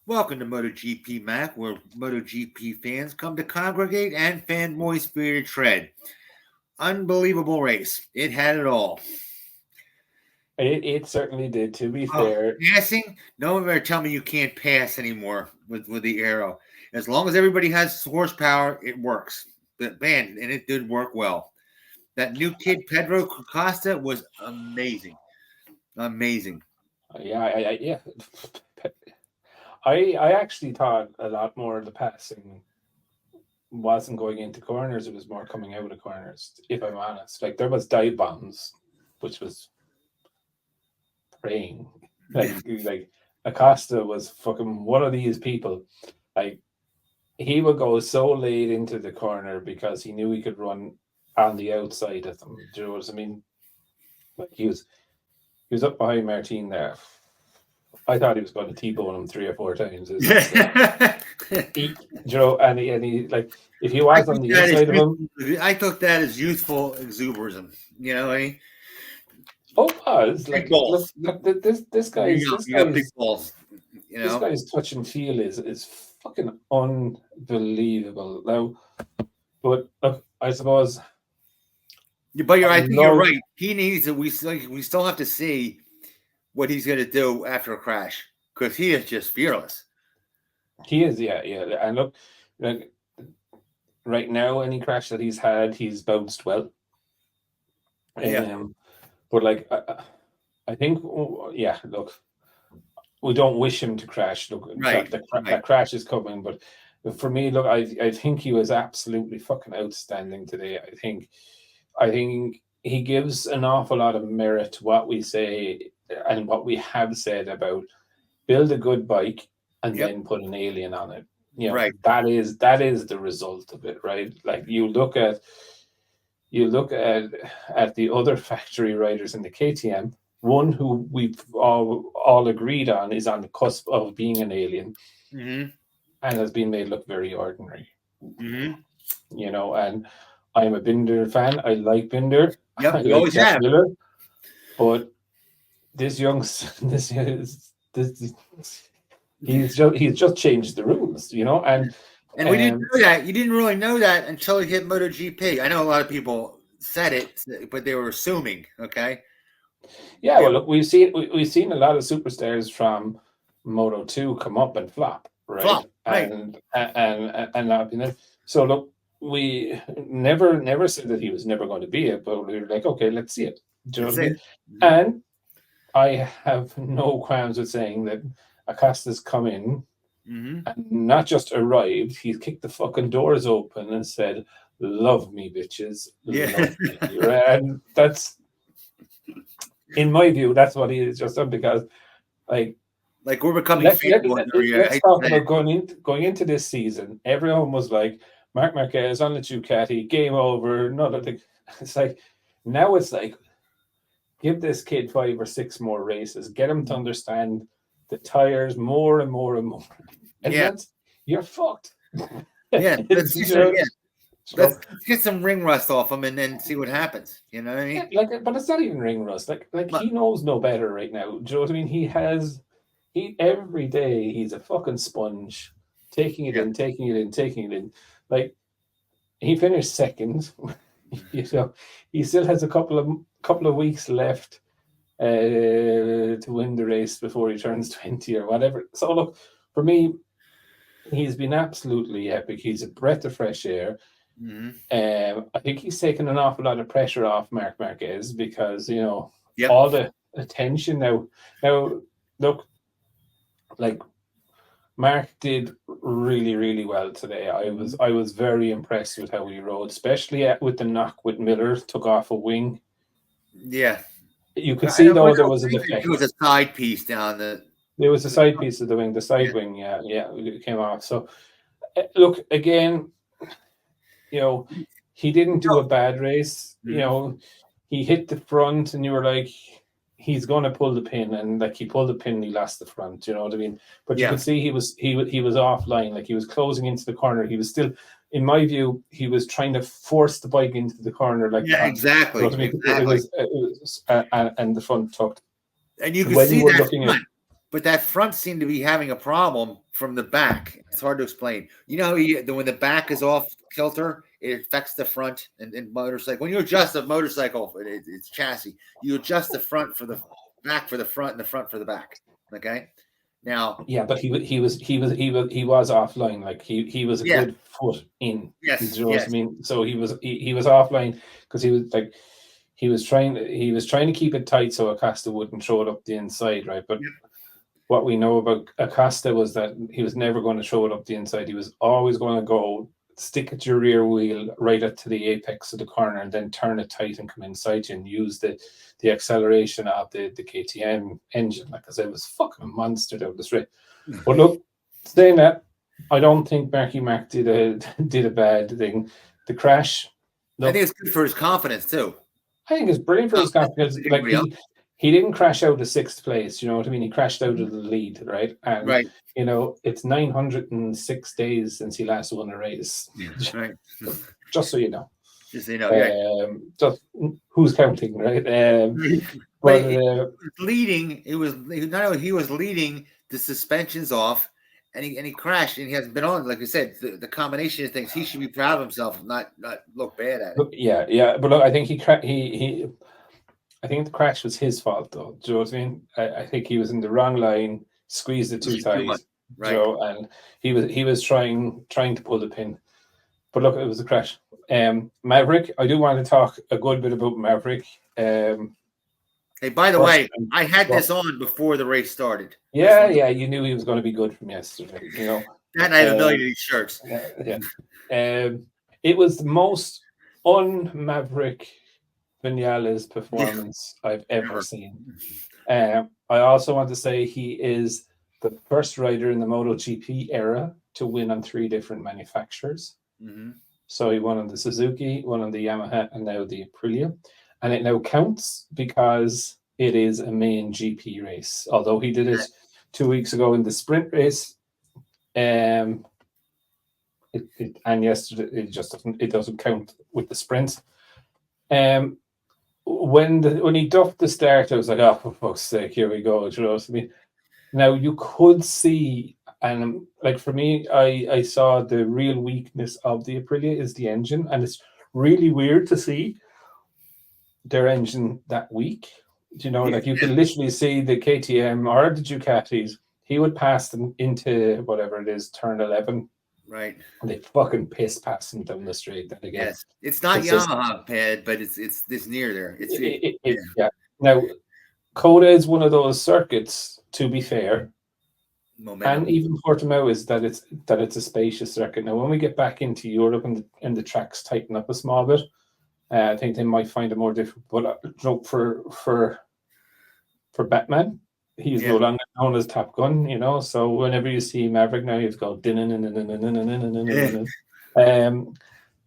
Welcome to MotoGP Mac, where MotoGP fans come to congregate and fanboy spirited tread. Unbelievable race. It had it all. It certainly did, to be fair. Passing? No one ever tell me you can't pass anymore with the arrow. As long as everybody has horsepower, it works. But man, and it did work well. That new kid, Pedro Costa, was amazing. Amazing. Yeah. I actually thought a lot more of the passing wasn't going into corners, it was more coming out of corners, if I'm honest. Like, there was dive bombs, which was praying. Like Acosta was fucking one of these people. Like, he would go so late into the corner because he knew he could run on the outside of them. Do you know what I mean? Like, he was up behind Martin there. I thought he was going to T-bone him 3 or 4 times. He, like, if he was on the inside of him, I took that as youthful exuberism. You know what I mean? Was like, look, this guy's big balls. You know? This guy's touch and feel is fucking unbelievable. Now, but look, I suppose. But I think you're right. He needs to. We still have to see what he's going to do after a crash, because he is just fearless. He is, yeah. And look, right now, any crash that he's had, he's bounced well. But like, I think, look, we don't wish him to crash. Look, that crash is coming. But for me, look, I think he was absolutely fucking outstanding today. I think he gives an awful lot of merit to what we say and what we have said about build a good bike and then put an alien on it. You know, that is the result of it, right? Like, you look at the other factory riders in the KTM, one who we've all agreed on is on the cusp of being an alien, and has been made look very ordinary. You know, and I'm a Binder fan. I like Binder. Yep, you always have. Miller, but this he's just changed the rules, you know, and we didn't know that. You didn't really know that until he hit MotoGP. I know a lot of people said it, but they were assuming. Okay. Yeah, well, look, we've seen a lot of superstars from Moto 2 come up and flop, right? And so look, we never said that he was never going to be it, but we were like, okay, let's see it. Do you know what I mean? And I have no qualms with saying that Acosta's come in and not just arrived, he's kicked the fucking doors open and said, "Love me, bitches." Love me. And that's, in my view, that's what he has just done, because like we're becoming let's talk about going into this season. Everyone was like, Marquez on the Ducati, game over. It's like, now it's like, give this kid 5 or 6 more races, get him to understand the tires more and more and more, and that's, you're fucked. Let's get some ring rust off him and then see what happens. You know what I mean? But it's not even ring rust. Like he knows no better right now. Do you know what I mean? He every day he's a fucking sponge, taking it in. Like, he finished second. You know, he still has a couple of weeks left to win the race before he turns 20 or whatever. So look, for me, he's been absolutely epic. He's a breath of fresh air. I think he's taken an awful lot of pressure off Marc Marquez, because, you know, all the attention now. Look, like, Mark did really, really well today. I was very impressed with how he rode, especially with the knock with Miller, took off a wing. Yeah. You could see, though, there was a defect. It was a side piece down the... There was a side piece of the wing, the side wing, it came off. So, look, again, you know, he didn't do a bad race. You know, he hit the front and you were like, he's going to pull the pin, and like, he pulled the pin and he lost the front, you know what I mean? But you could see he was offline, like, he was closing into the corner. He was still, in my view, he was trying to force the bike into the corner, like, exactly. You know what I mean? It was, and the front tucked. And you could see that but that front seemed to be having a problem from the back. It's hard to explain. You know how when the back is off kilter, it affects the front and motorcycle. When you adjust a motorcycle, it's chassis. You adjust the front for the back for the front and the front for the back. Okay. Now, yeah, but he was offline. Like he was a good foot in. Yes, you know what I mean? So he was offline because he was trying to keep it tight so Acosta wouldn't throw it up the inside, right? But what we know about Acosta was that he was never going to throw it up the inside. He was always going to go stick at your rear wheel right up to the apex of the corner and then turn it tight and come inside you and use the acceleration of the KTM engine. Like I said, it was fucking a monster down the straight. But look, saying that, I don't think Marky Mac did a bad thing. The crash. Look, I think it's good for his confidence too. I think it's brilliant for his confidence. Like he didn't crash out of 6th place. You know what I mean? He crashed out of the lead, right? And you know, it's 906 days since he last won a race. Yeah, right. Just so you know. Just so you know, just who's counting, right? But leading. It was not only he was leading, the suspension's off, and he crashed, and he hasn't been on. Like I said, the combination of things, he should be proud of himself, not look bad at it. Yeah. But look, I think I think the crash was his fault, though. Do you know what I mean? I think he was in the wrong line, squeezed the two ties, right? And he was trying to pull the pin. But look, it was a crash. Maverick, I do want to talk a good bit about Maverick. Hey, by the way, I had this on before the race started. Yeah, you knew he was going to be good from yesterday. You know, and I had a million of these shirts. Yeah. It was the most un-Maverick Vinales performance I've ever seen. I also want to say he is the first rider in the MotoGP era to win on 3 different manufacturers. Mm-hmm. So he won on the Suzuki, one on the Yamaha, and now the Aprilia. And it now counts because it is a main GP race. Although he did it 2 weeks ago in the sprint race, and yesterday it doesn't count with the sprints. When he duffed the start, I was like, oh, for fuck's sake, here we go. You know what I mean? Now you could see, and like for me, I saw the real weakness of the Aprilia is the engine, and it's really weird to see their engine that weak. You know, like you can literally see the KTM or the Ducatis. He would pass them into whatever it is, turn 11. Right. And they fucking piss passing down the straight. Then again, yes, it's not Yamaha pad, but it's this near there. Yeah. Now, COTA is one of those circuits. To be fair, momentum. And even Portimao is that it's a spacious circuit. Now, when we get back into Europe and the tracks tighten up a small bit, I think they might find it more difficult. But for Batman, he's no longer known as Top Gun, you know. So whenever you see Maverick now, you've got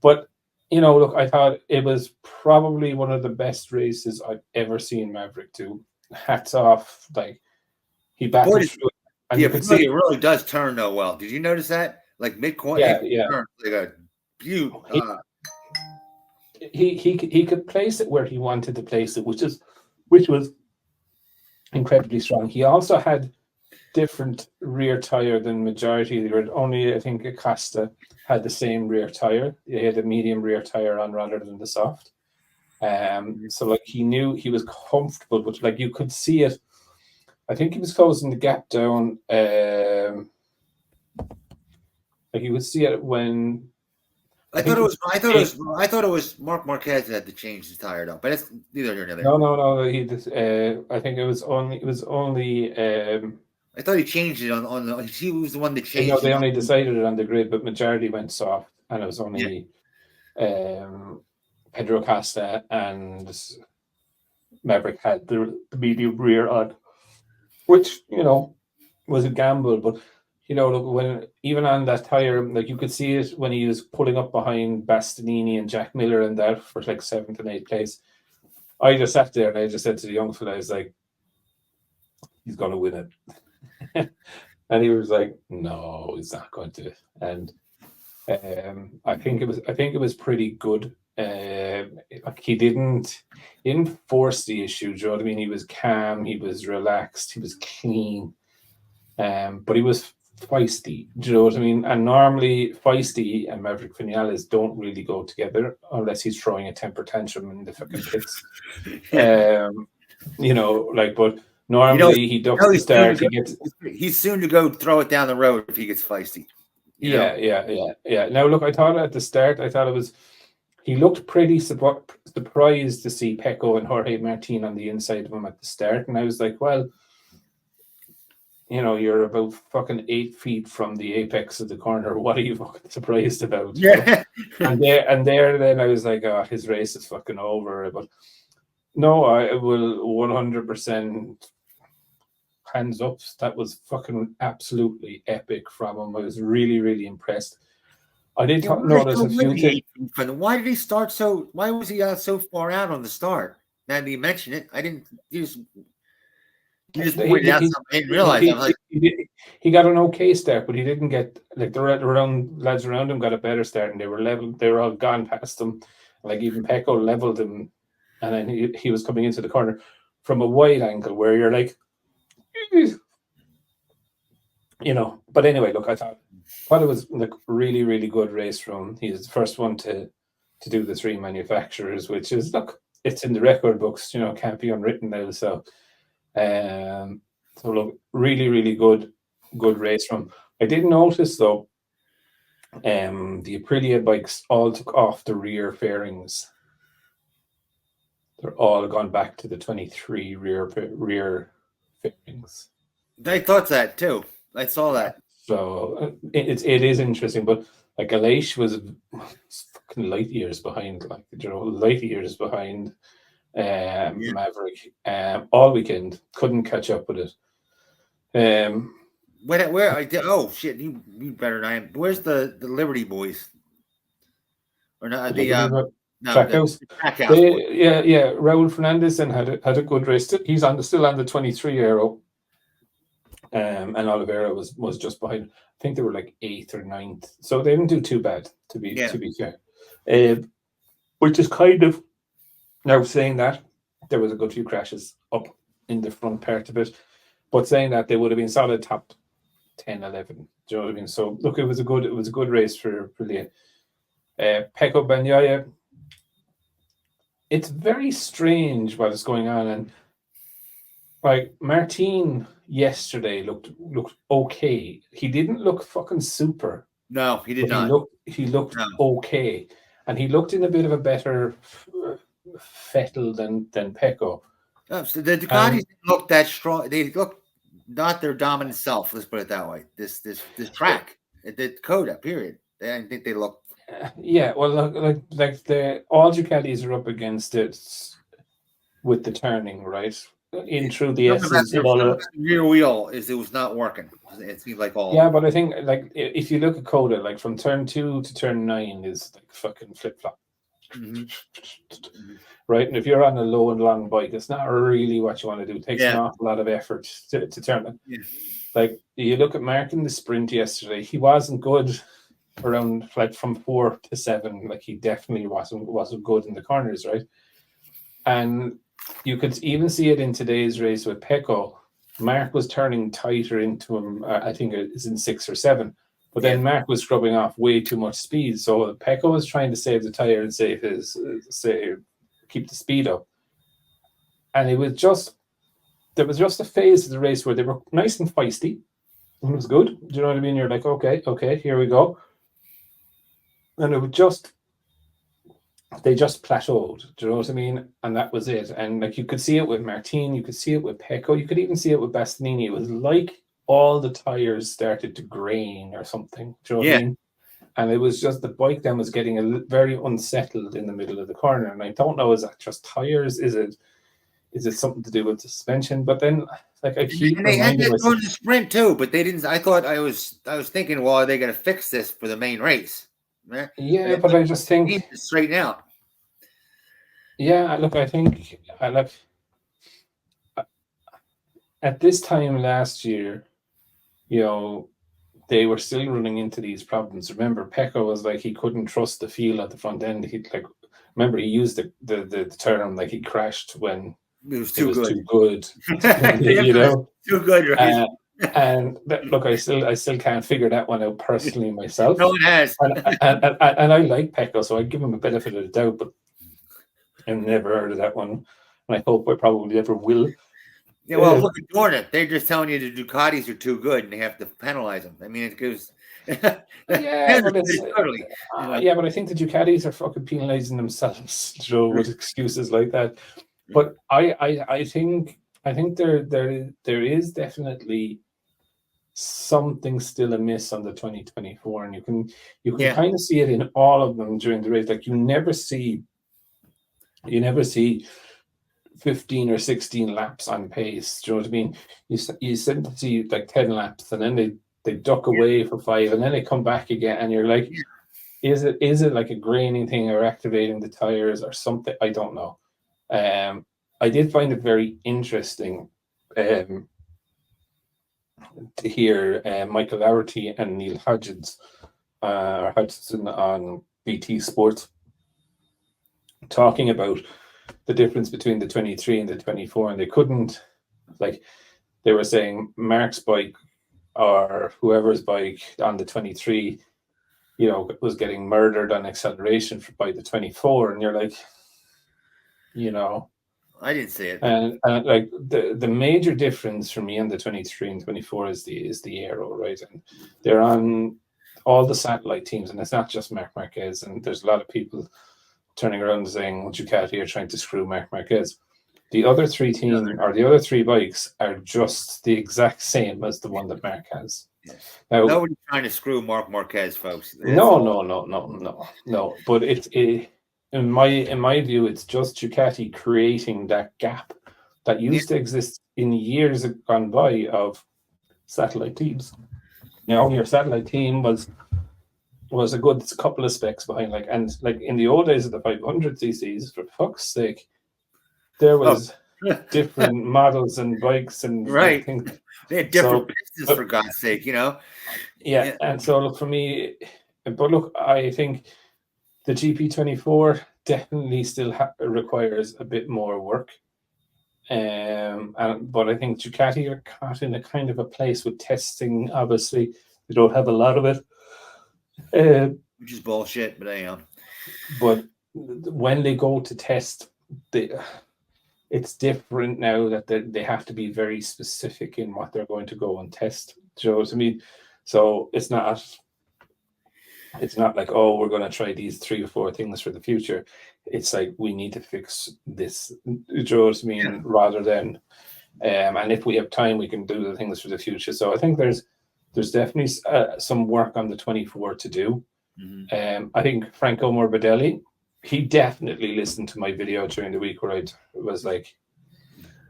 but you know, look, I thought it was probably one of the best races I've ever seen Maverick do. Hats off, like he battled through it. And you can see it really does turn though well. Did you notice that? Like mid-coin, turns like a beaut. He could place it where he wanted to place it, which was incredibly strong. He also had different rear tire than majority. Only I think Acosta had the same rear tire. He had a medium rear tire on rather than the soft. So like he knew he was comfortable, but like you could see it. I think he was closing the gap down. Like you could see it when. I thought it was Mark Marquez that had to change his tire though, but it's neither here nor there. No. He just, I think it was only. I thought he changed it on. He was the one that changed. No, they only decided it on the grid, but majority went soft, and it was only Pedro Acosta and Maverick had the medium rear on, which you know was a gamble, but. You know, look, when even on that tire, like you could see it when he was pulling up behind Bastianini and Jack Miller and that for like 7th and 8th place. I just sat there and I just said to the young fella, I was like, he's going to win it. And he was like, no, he's not going to. And I think it was pretty good. Like he didn't force the issue. Do you know what I mean? He was calm, he was relaxed, he was clean. But he was feisty. Do you know what I mean? And normally, feisty and Maverick Vinales don't really go together unless he's throwing a temper tantrum in the fucking pits. But normally he ducks the start. He's soon to go throw it down the road if he gets feisty. Yeah. Now, look, I thought at the start, he looked pretty surprised to see Pecco and Jorge Martin on the inside of him at the start. And I was like, well, you're about fucking 8 feet from the apex of the corner. What are you fucking surprised about? Yeah. And then I was like, oh, his race is fucking over. But no, I will 100% hands up. That was fucking absolutely epic from him. I was really, really impressed. I did notice a few things. Why did he start so? Why was he so far out on the start? Now that you mentioned it, I didn't. You just pointed out something. I didn't realize. He got an okay start, but he didn't get the lads around him got a better start, and they were level. They were all gone past him. Like even Pecco leveled him, and then he was coming into the corner from a wide angle where you're like, But anyway, look, I thought it was like really, really good race from him. He's the first one to do the 3 manufacturers, which is, look, it's in the record books, can't be unwritten now. So look, really, really good race from him. I did notice though, the Aprilia bikes all took off the rear fairings. They're all gone back to the 23 rear fairings. I thought that too. I saw that. So it is interesting, but like Aleix was fucking light years behind, Maverick. All weekend couldn't catch up with it. Where I did? Oh shit! You better than I am. Where's the Liberty boys? Or not the Trackhouse. Yeah. Raul Fernandez and had a good race. He's still on the 23 Aero. And Oliveira was just behind. I think they were like 8th or 9th, so they didn't do too bad to be fair. Which is kind of, now saying that, there was a good few crashes up in the front part of it, but saying that, they would have been solid top 10, 11. Do you know what I mean? So look, it was a good race for Leah. Pecco Bagnaia. It's very strange what is going on, and like Martin yesterday looked okay. He didn't look fucking super. No, he did not. He looked okay, and he looked in a bit of a better fettle than Pecco. So the Ducatis didn't look that strong. They look not their dominant self. Let's put it that way. This track, the COTA period. I didn't think they looked. Yeah, well, like the all Ducatis are up against it with the turning, right? In through the essence of all of rear wheel it was not working. It seemed like all. Yeah, but I think like if you look at COTA, like from turn 2 to turn 9 is like fucking flip flop, right? And if you're on a low and long bike, it's not really what you want to do. It takes an awful lot of effort to turn it. Yeah. Like you look at Mark in the sprint yesterday, he wasn't good around like from 4 to 7. Like he definitely wasn't good in the corners, right? And you could even see it in today's race with Pecco. Mark was turning tighter into him. I think it's in 6 or 7. But then Mark was scrubbing off way too much speed. So Pecco was trying to save the tire and keep the speed up. And there was just a phase of the race where they were nice and feisty. And it was good. Do you know what I mean? You're like, okay, here we go. And it was they just plateaued. Do you know what I mean? And that was it. And like you could see it with Martin, you could see it with Pecco, you could even see it with Bastianini. It was like all the tires started to grain or something. Do you know what I mean? And it was just the bike then was getting very unsettled in the middle of the corner. And I don't know, is that just tires? Is it something to do with the suspension? But then like I keep and they had to go to the sprint too, but they didn't. I was thinking, well, are they going to fix this for the main race? Yeah, but I just think need to straighten out. Yeah, look, I think at this time last year, they were still running into these problems. Remember, Pecco was like he couldn't trust the feel at the front end. He used the term like he crashed when it was too good. Too good, Too good, right? And look, I still can't figure that one out personally myself. No one has. And I like Pecco, so I give him a benefit of the doubt, but I've never heard of that one, and I hope I probably never will. Yeah, well, look at Jordan. They're just telling you the Ducatis are too good, and they have to penalize them. I mean, it gives. Yeah, but it's totally. Yeah, but I think the Ducatis are fucking penalizing themselves, Joe, with excuses like that. But I think there is definitely something still amiss on the 2024, and you can kind of see it in all of them during the race. Like you never see 15 or 16 laps on pace. Do you know what I mean? You seem to see like 10 laps, and then they duck away for 5, and then they come back again, and you're like, is it like a graining thing or activating the tires or something? I don't know. I did find it very interesting to hear Michael Laverty and Neil Hodgson on BT Sports talking about the difference between the 23 and the 24, and they couldn't, like, they were saying Mark's bike or whoever's bike on the 23, was getting murdered on acceleration by the 24, and you're like, I didn't see it. And like the major difference for me on the 23 and 24 is the aero, right? And they're on all the satellite teams, and it's not just Marc Marquez. And there's a lot of people turning around and saying Ducati are trying to screw Marc Marquez. The other three teams or the other three bikes are just the exact same as the one that Marc has. Now, nobody's trying to screw Marc Marquez, folks. No. But in my view, it's just Ducati creating that gap that used to exist in years gone by of satellite teams. Your satellite team was a good couple of specs behind, in the old days of the 500 cc's, for fuck's sake, there was different models and bikes and things. They had different pistons, for God's sake, Yeah, and so look, for me, but look, I think the GP24 definitely still requires a bit more work. But I think Ducati are caught in a kind of a place with testing. Obviously, they don't have a lot of it. Which is bullshit, but anyhow. But when they go to test, it's different now that they have to be very specific in what they're going to go and test. Do you know what I mean? So it's not like, oh, we're going to try these 3 or 4 things for the future. It's like, we need to fix this. Do you know what I mean? Yeah. Rather than, and if we have time, we can do the things for the future. So I think there's definitely some work on the 24 to do. Mm-hmm. I think Franco Morbidelli, he definitely listened to my video during the week where I was like,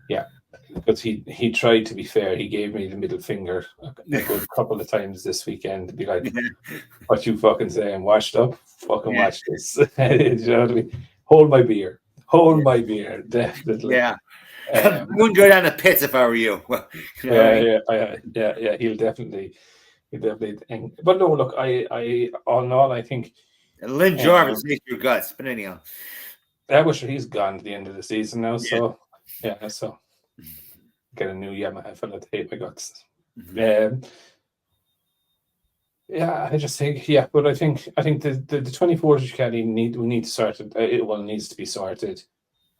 yeah, because he tried to be fair. He gave me the middle finger a good couple of times this weekend to be like, what you fucking saying, washed up? Fucking watch this. You know what I mean? Hold my beer, definitely. Yeah. I wouldn't go down the pits if I were you. Yeah. He'll definitely. But no, look, I all in all, I think. And Lynn Jarvis makes your guts, but anyhow. I wish he's gone at the end of the season now. So so get a new Yamaha fella to hate my guts. Mm-hmm. I just think, but I think the 24 Ducati we need to sort it. It needs to be sorted.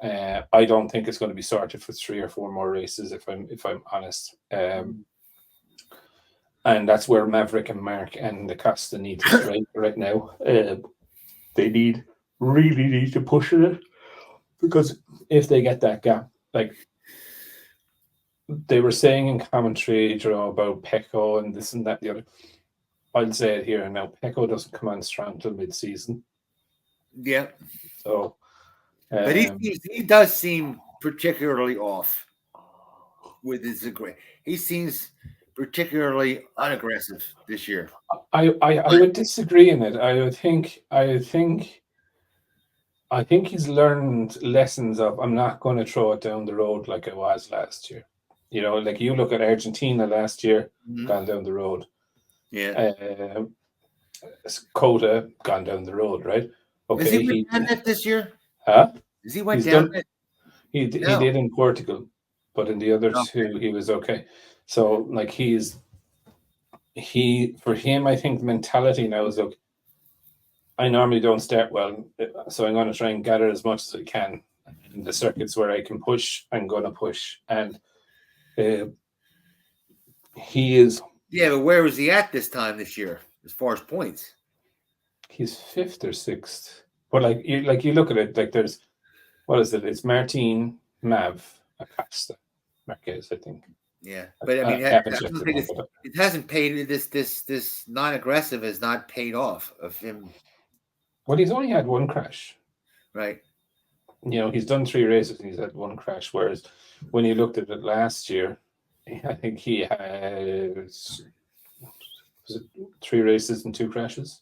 I don't think it's going to be sorted for 3 or 4 more races, if I'm honest. And that's where Maverick and Mark and the Costa need to strike right now. They really need to push it, because if they get that gap, like they were saying in commentary, about Pecco and this and that, the other. I'll say it here and now. Pecco doesn't come on strong till mid-season. Yeah. So, but he does seem particularly off with his agree. He seems particularly unaggressive this year. I would disagree in it. I think he's learned lessons of, I'm not going to throw it down the road like I was last year. Like you look at Argentina last year, gone down the road. Yeah. COTA gone down the road, right? Okay. Is he went down it this year? Huh? Is he went down it? He did in Portugal, but in the other 2 he was okay. So like for him, I think the mentality now is, look, I normally don't start well, so I'm going to try and gather as much as I can. In the circuits where I can push, I'm going to push. And he is... Yeah, but where was he at this time this year as far as points? He's 5th or 6th. But like you look at it, like there's... What is it? It's Martin, Mav, Acosta, Marquez, I think. Yeah, but I mean, it hasn't paid. This non-aggressive has not paid off of him. Well, he's only had one crash, right? You know, he's done 3 races and he's had one crash. Whereas when you looked at it last year, I think he had, was it 3 races and 2 crashes?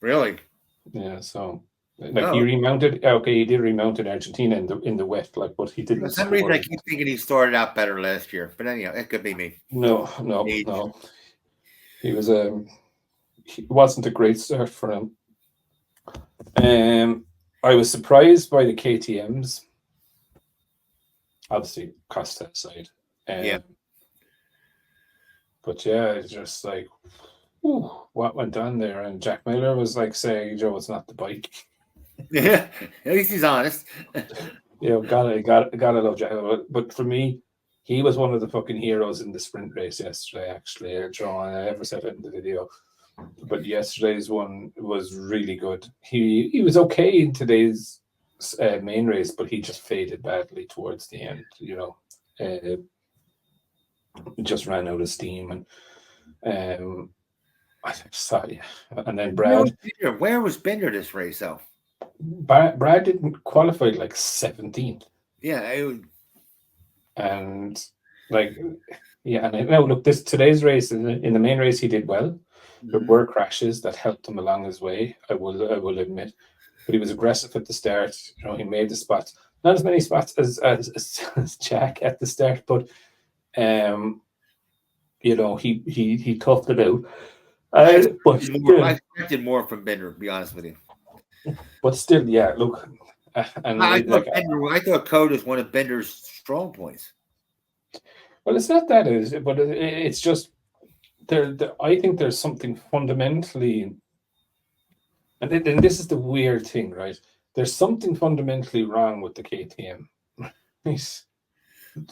Really? Yeah. So. Like he remounted. Okay, he did remount in Argentina in the wet, like, but he didn't. For some reason, I keep thinking he started out better last year, but anyhow, it could be me. No. He was he wasn't a great start for him. I was surprised by the KTMs. Obviously, Costa aside. Yeah. But yeah, it's just like, what went on there? And Jack Miller was like saying, "Joe, it's not the bike." Yeah, at least he's honest. You know, gotta love Jack. But for me, he was one of the fucking heroes in the sprint race yesterday. Actually, John, I ever said it in the video, but yesterday's one was really good. He was okay in today's main race, but he just faded badly towards the end. You know, just ran out of steam, and I thought, yeah. And then Brad. Where was Bender this race though? Brad didn't qualify like 17th. Yeah, and like, yeah, and now look, today's race in the main race he did well. There were crashes that helped him along his way. I will admit, but he was aggressive at the start. You know, he made the spots, not as many spots as Jack at the start, but you know, he toughed it out. I expected more from Bender, to be honest with you. But still, yeah, look. And I thought COTA is one of Bender's strong points. Well, it's not that, is it? But it's just I think there's something fundamentally, and this is the weird thing, right? There's something fundamentally wrong with the KTM, right?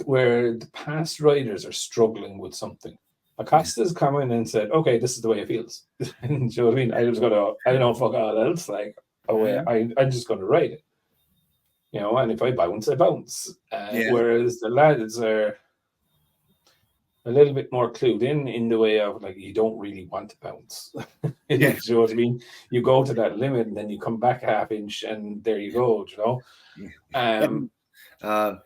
Where the past riders are struggling with something. Acosta's come in and said, "Okay, this is the way it feels." Do you know what I mean? I don't fuck all else. Like, I'm just gonna ride it. You know, and if I bounce, I bounce. Whereas the lads are a little bit more clued in the way of, like, you don't really want to bounce. You know what I mean? You go to that limit and then you come back a half inch and there you go, you know?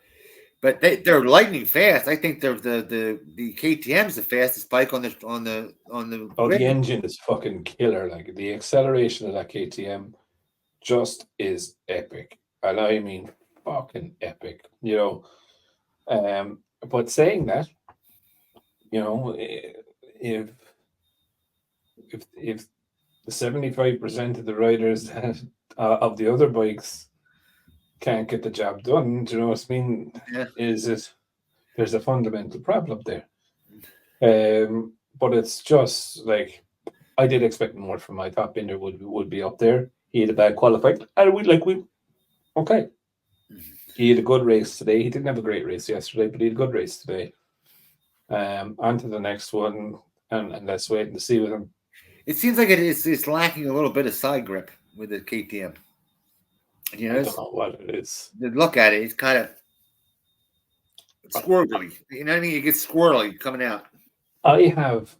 But they're lightning fast. I think they're the KTM's the fastest bike on the. Oh, the engine is fucking killer. Like, the acceleration of that KTM just is epic, and I mean fucking epic. You know, but saying that, you know, if the 75% of the riders of the other bikes can't get the job done, do you know what I mean? Yeah. There's a fundamental problem there. But it's just like, I did expect more from him. I thought Binder would be up there. He had a bad qualifying, and okay. He had a good race today. He didn't have a great race yesterday, but he had a good race today. On to the next one, and let's wait and see with him. It seems like it's lacking a little bit of side grip with the KTM. You know, I don't know what it is. Look at it; it's kind of squirrely. You know what I mean? It gets squirrely coming out. I have.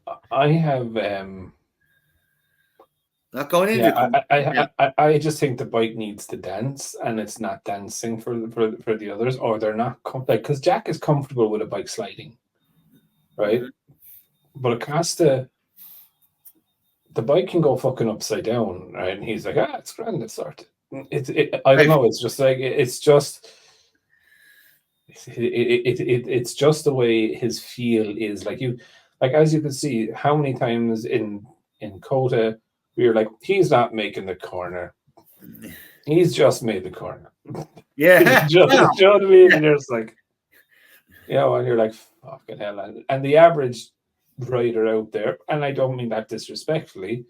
Not going into. I just think the bike needs to dance, and it's not dancing for the others, or they're not because Jack is comfortable with a bike sliding, right? Mm-hmm. But Acosta, the bike can go fucking upside down, right? And he's like, it's grand, it's sorted. I don't know. It's just like it's just the way his feel is. Like as you can see, how many times in COTA we were like, he's not making the corner. He's just made the corner. Yeah. You know what I mean? And there's like, And you're like, fucking hell. And the average rider out there, and I don't mean that disrespectfully,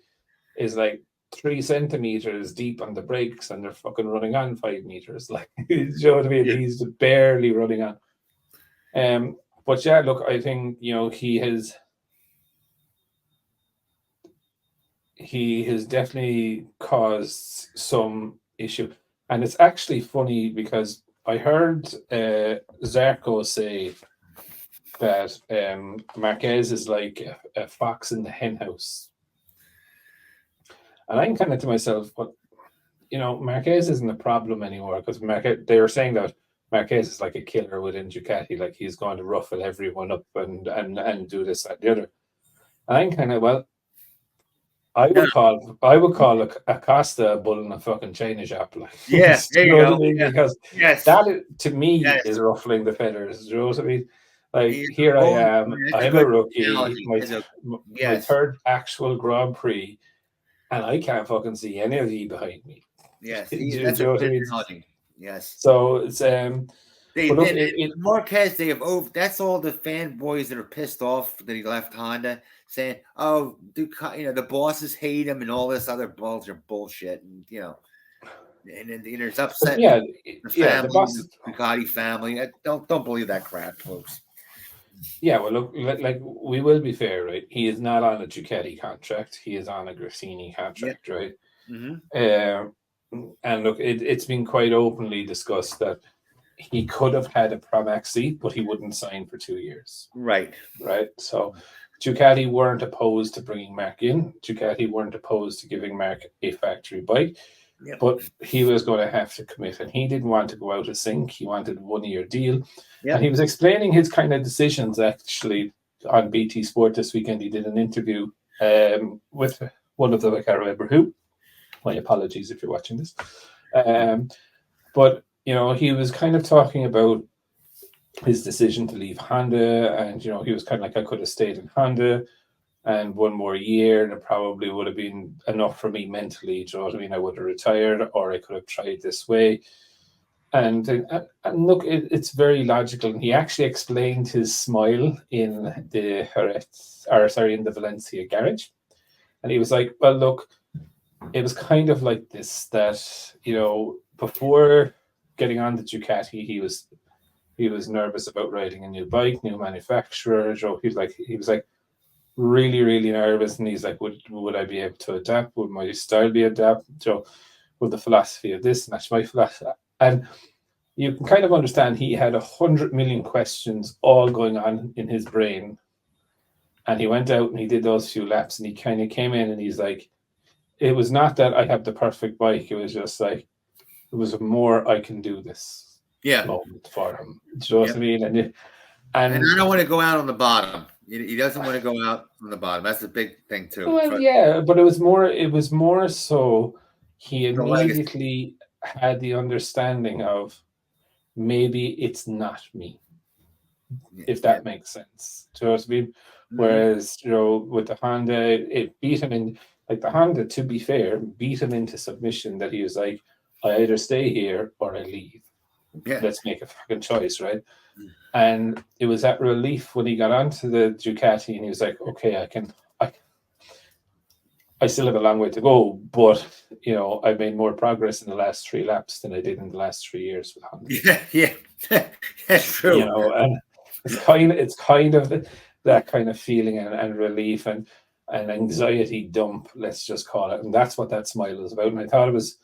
is like 3 centimeters deep on the brakes and they're fucking running on 5 meters. Like, you know what I mean? Yeah. He's barely running on. But yeah, look, I think, he has definitely caused some issue. And it's actually funny because I heard Zarco say that Marquez is like a fox in the henhouse. And I'm kind of to myself, but Marquez isn't a problem anymore because they were saying that Marquez is like a killer within Ducati, like he's going to ruffle everyone up and do this, that, the other. And I'm kind of, I would call Acosta a bull in a fucking China shop, like. Yeah, there you go. What I mean? Yeah. Because Yes. that to me Yes. is ruffling the feathers. You know what I mean? Like, He's here a I bull. am. That's a I'm good a rookie. analogy. My Yes. third actual Grand Prix, and I can't fucking see any of you behind me. Yes, Do you that's know a what I good mean? analogy. Yes. So it's Marquez, they have that's all the fanboys that are pissed off that he left Honda, saying, "Oh, Ducati, the bosses hate him and all this other bullshit," and and there's upset. Yeah, the family, the boss, the Ducati family. Don't believe that crap, folks. Yeah, well, look, like we will be fair, right? He is not on a Ducati contract; he is on a Grassini contract, right? Mm-hmm. And look, it's been quite openly discussed that he could have had a Pramac seat, but he wouldn't sign for 2 years. Right. So Ducati weren't opposed to bringing Mark in. Ducati weren't opposed to giving Mark a factory bike, but he was going to have to commit, and he didn't want to go out of sync. He wanted a 1-year deal, and he was explaining his kind of decisions actually on BT Sport this weekend. He did an interview with one of them, I can't remember who. My apologies if you're watching this. But, he was kind of talking about his decision to leave Honda, and, he was kind of like, I could have stayed in Honda and 1 more year, and it probably would have been enough for me mentally. Do you know what I mean? I would have retired, or I could have tried this way. And look, it's very logical. And he actually explained his smile in the Valencia garage. And he was like, well, look, it was kind of like this, that, before getting on the Ducati, he was nervous about riding a new bike, new manufacturer. So he was like really, really nervous. And he's like, would I be able to adapt? Would my style be adapted? So would the philosophy of this match my philosophy? And you can kind of understand he had 100 million questions all going on in his brain. And he went out and he did those few laps, and he kind of came in and he's like, it was not that I have the perfect bike. It was just like, it was more, I can do this moment for him. Do you know what I mean? And I don't want to go out on the bottom. He doesn't want to go out on the bottom. That's a big thing too. Well, yeah, but it was more so he immediately had the understanding of maybe it's not me, if that makes sense. Do you know what I mean? Mm-hmm. Whereas, with the Honda, it beat him in, like the Honda, to be fair, beat him into submission, that he was like, I either stay here or I leave. Yeah. Let's make a fucking choice, right? Mm. And it was that relief when he got onto the Ducati and he was like, okay, I still have a long way to go, but I made more progress in the last 3 laps than I did in the last 3 years with Honda. Yeah, that's true. And it's kind of that kind of feeling and relief and anxiety dump, let's just call it. And that's what that smile is about. And I thought it was,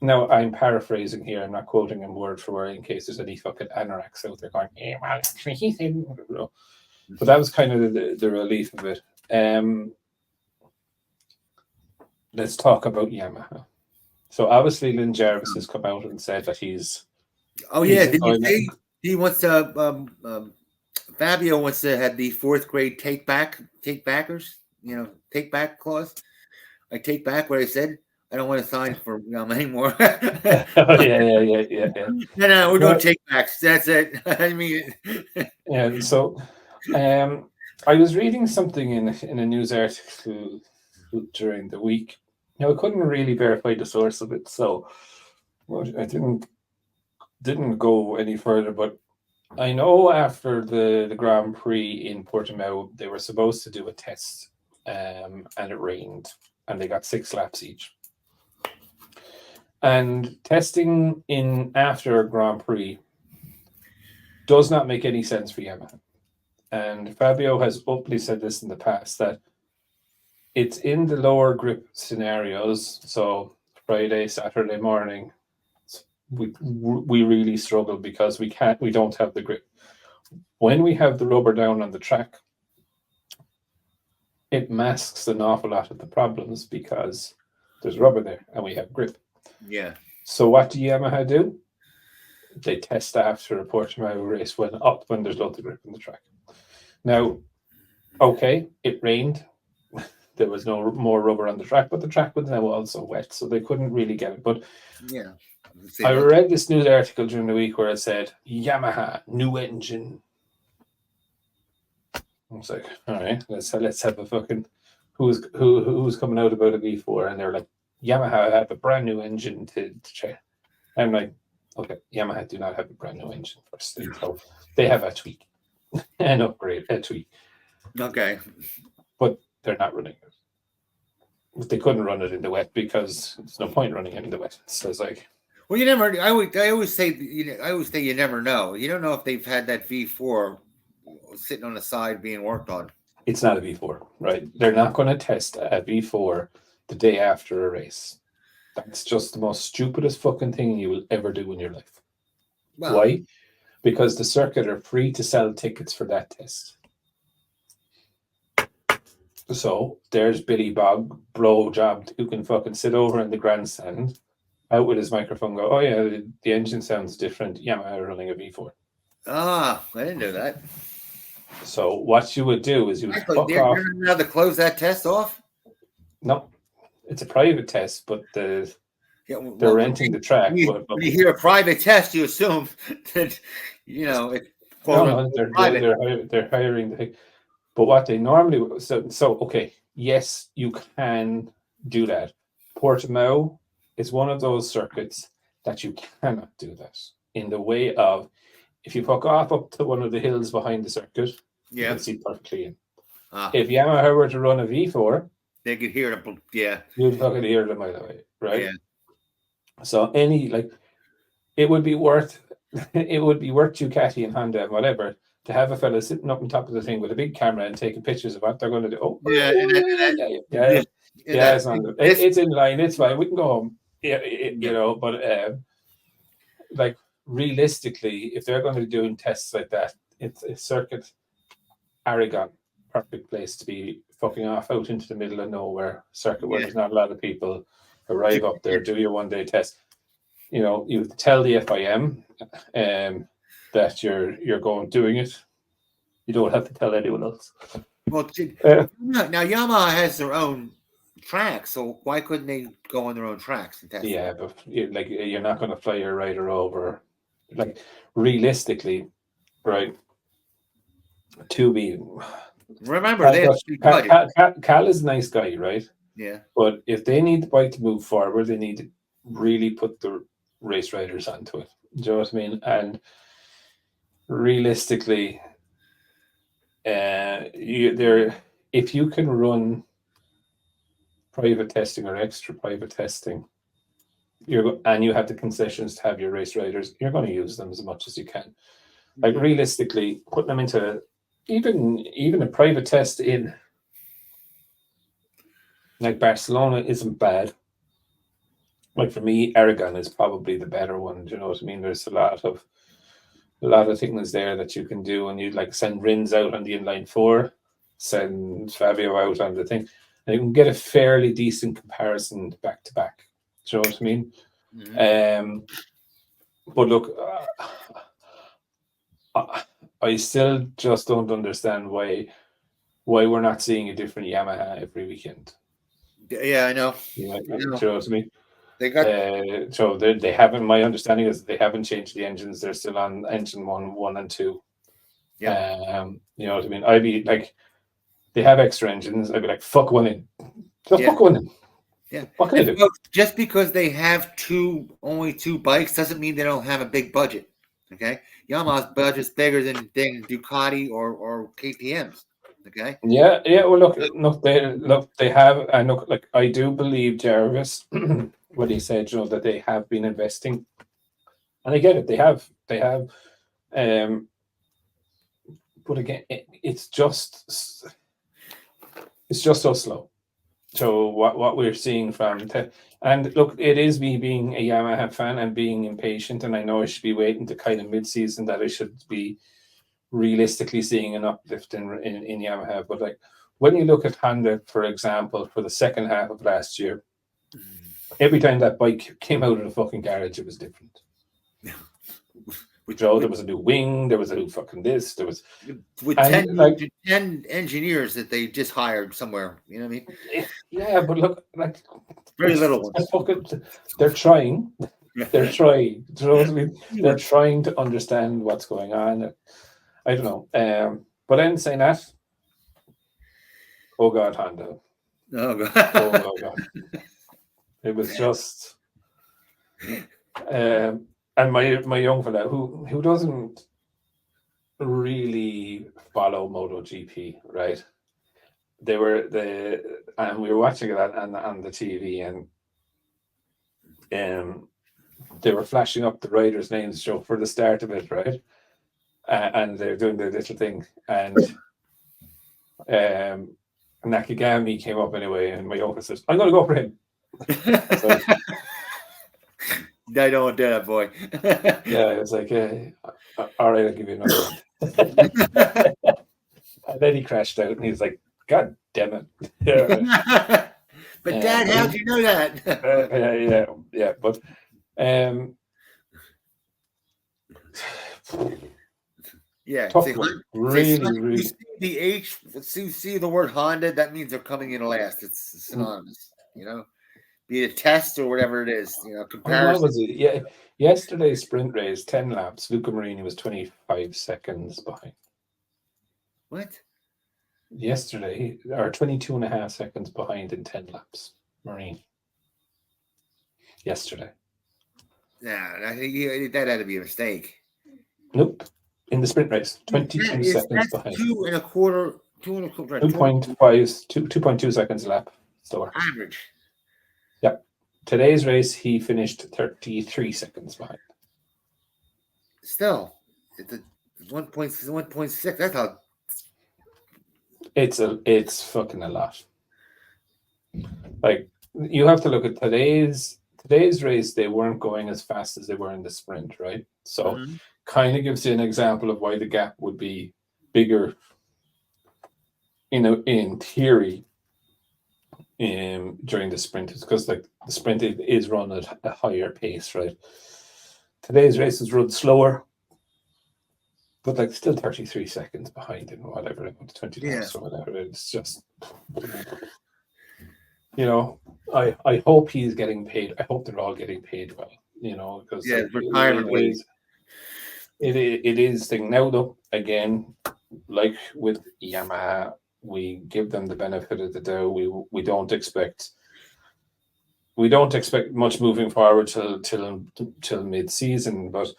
now I'm paraphrasing here, I'm not quoting him word for word in case there's any fucking anoraks out there going, hey, well, he said, but that was kind of the relief of it. Let's talk about Yamaha. So obviously Lynn Jarvis has come out and said that he's... Oh, yeah. Did you say he wants to... Fabio wants to have the 4th grade take back clause. I take back what I said. I don't want to sign for anymore. Yeah. No, we're doing take backs. That's it. I mean... Yeah, so I was reading something in a news article during the week. Now, I couldn't really verify the source of it, so I didn't go any further, but I know after the Grand Prix in Portimao, they were supposed to do a test, and it rained, and they got 6 laps each. And testing in after a Grand Prix does not make any sense for Yamaha. And Fabio has openly said this in the past, that it's in the lower grip scenarios. So Friday, Saturday morning, we really struggle because we don't have the grip. When we have the rubber down on the track, it masks an awful lot of the problems because there's rubber there and we have grip. Yeah. So what do Yamaha do? They test after a Portimao race when there's loads of grip on the track. Now, okay, it rained. There was no more rubber on the track, but the track was now also wet, so they couldn't really get it. But yeah, I read this news article during the week where it said Yamaha new engine. I was like, all right, let's have a fucking who's coming out about a V4, and they're like, Yamaha have a brand new engine to check. I'm like, okay, Yamaha do not have a brand new engine first. So they have a tweak, an upgrade, a tweak. Okay, but they're not running it. They couldn't run it in the wet because there's no point running it in the wet. So it's like, well, you never. I always say you never know. You don't know if they've had that V4 sitting on the side being worked on. It's not a V4, right? They're not going to test a V4 the day after a race. That's just the most stupidest fucking thing you will ever do in your life. Well, why? Because the circuit are free to sell tickets for that test. So there's Billy Bob, blowjob, who can fucking sit over in the grandstand out with his microphone, go, oh yeah, the engine sounds different. Yamaha running a V4. Ah, I didn't know that. So what you would do is you would fuck off. You're not allowed to close that test off? No, it's a private test, but they're renting the track. When you hear a private test, you assume that it's they're hiring the thing. But what they normally so okay, yes, you can do that. Portimao is one of those circuits that you cannot do that in the way of if you fuck off up to one of the hills behind the circuit, you can see perfectly in. If Yamaha were to run a V4, they could hear them. Yeah, you'd fucking hear them right away, right? Yeah. So it would be worth Ducati and Honda and whatever to have a fella sitting up on top of the thing with a big camera and taking pictures of what they're going to do. Oh, it's in line. It's fine. We can go home. Yeah, but realistically, if they're going to be doing tests like that, it's a circuit, Aragon, perfect place to be fucking off out into the middle of nowhere, circuit where there's not a lot of people. Arrive up there, do your one-day test. You tell the FIM that you're doing it. You don't have to tell anyone else. Well, now Yamaha has their own tracks, so why couldn't they go on their own tracks and test? Yeah, but you're not going to fly your rider over. Like realistically, right? To be remember, Cal is a nice guy, right? Yeah. But if they need the bike to move forward, they need to really put the race riders onto it. Do you know what I mean? And realistically, if you can run private testing or extra private testing, and you have the concessions to have your race riders, you're going to use them as much as you can. Like realistically, putting them into even a private test in like Barcelona isn't bad. Like for me, Aragon is probably the better one. Do you know what I mean? There's a lot of things there that you can do, and you'd like send Rins out on the inline 4, send Fabio out on the thing, and you can get a fairly decent comparison back to back. Do you know what I mean? Mm-hmm. But look, I still just don't understand why we're not seeing a different Yamaha every weekend. Yeah, I know. Yeah, do you know what I mean? They got so they haven't. My understanding is they haven't changed the engines. They're still on engine 1 and 2. Yeah. You know what I mean? I'd be like, they have extra engines. I'd be like, fuck one in. Fuck one in. Yeah. What can I do? Just because they have only two bikes doesn't mean they don't have a big budget. Okay, Yamaha's budget's bigger than Ducati or KTM's. Okay. Yeah. Well, they have, and look, like I do believe Jarvis when he said, that they have been investing, and I get it. They have. But again, it's just so slow. So what we're seeing and look, it is me being a Yamaha fan and being impatient, and I know I should be waiting to kind of mid-season that I should be realistically seeing an uplift in Yamaha. But like when you look at Honda, for example, for the second half of last year, every time that bike came out of the fucking garage, it was different. There was a new wing, there was a new fucking this, there was with 10 engineers that they just hired somewhere. You know what I mean? Yeah, but look, like very little ones. They're trying. They're trying. You know what I mean? They're trying to understand what's going on. I don't know. But then saying that, oh God, Honda. Oh God. Oh God. It was just and my young fella who doesn't really follow MotoGP, right? And we were watching it on the TV, and they were flashing up the riders' names for the start of it, right? And they're doing their little thing, and Nakagami came up anyway, and my young fella says, "I'm going to go for him." So, I don't want that, boy. Yeah, it was like, all right, I'll give you another one. And then he crashed out, and he was like, God damn it. Yeah. But Dad, how'd you know that? Yeah. But yeah, tough one. Really. See the word Honda, that means they're coming in last. It's synonymous, you know. Be it a test or whatever it is, you know, comparison. What was it? Yeah, yesterday's sprint race, 10 laps. Luca Marini was 25 seconds behind. What? Yesterday, or 22 and a half seconds behind in 10 laps. Marini. Yesterday. Yeah, I think that had to be a mistake. Nope. In the sprint race, 22 seconds behind. 2.25. 2.2 seconds a lap. Slower. Average. Yep. Today's race, he finished 33 seconds behind. Still, it's 1.6. That's how. It's fucking a lot. Like, you have to look at today's race. They weren't going as fast as they were in the sprint, right? So, kind of gives you an example of why the gap would be bigger. In theory. During the sprint, it's because like the sprint is run at a higher pace, right? Today's race is run slower, but like still 33 seconds behind in whatever, 20 laps or whatever. It's just, I hope he's getting paid. I hope they're all getting paid well, because retirement it is thing now. Though again, like with Yamaha, we give them the benefit of the doubt. We don't expect much moving forward till mid-season, but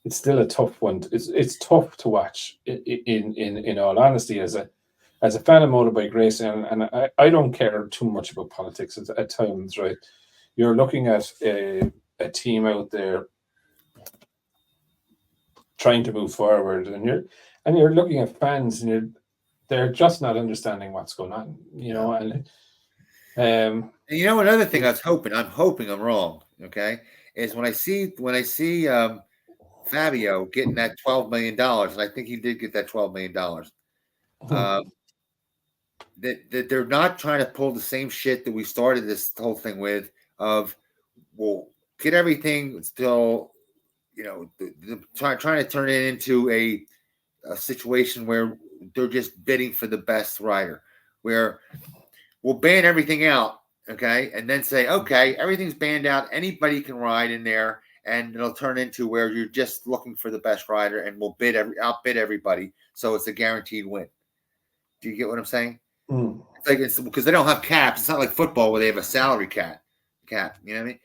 it's still a tough one. It's tough to watch in all honesty as a fan of motorbike racing, and I don't care too much about politics at times, right? You're looking at a team out there trying to move forward, and you're looking at fans, and they're just not understanding what's going on, and another thing I'm hoping I'm wrong, okay, is when I see Fabio getting that $12 million, and I think he did get that $12 million, that they're not trying to pull the same shit that we started this whole thing with of, well, get everything still, trying to turn it into a situation where they're just bidding for the best rider, where we'll ban everything out, okay, and then say, okay, everything's banned out, anybody can ride in there, and it'll turn into where you're just looking for the best rider, and we'll outbid everybody, so it's a guaranteed win. Do you get what I'm saying? It's like, it's because they don't have caps. It's not like football where they have a salary cap. You know what I mean?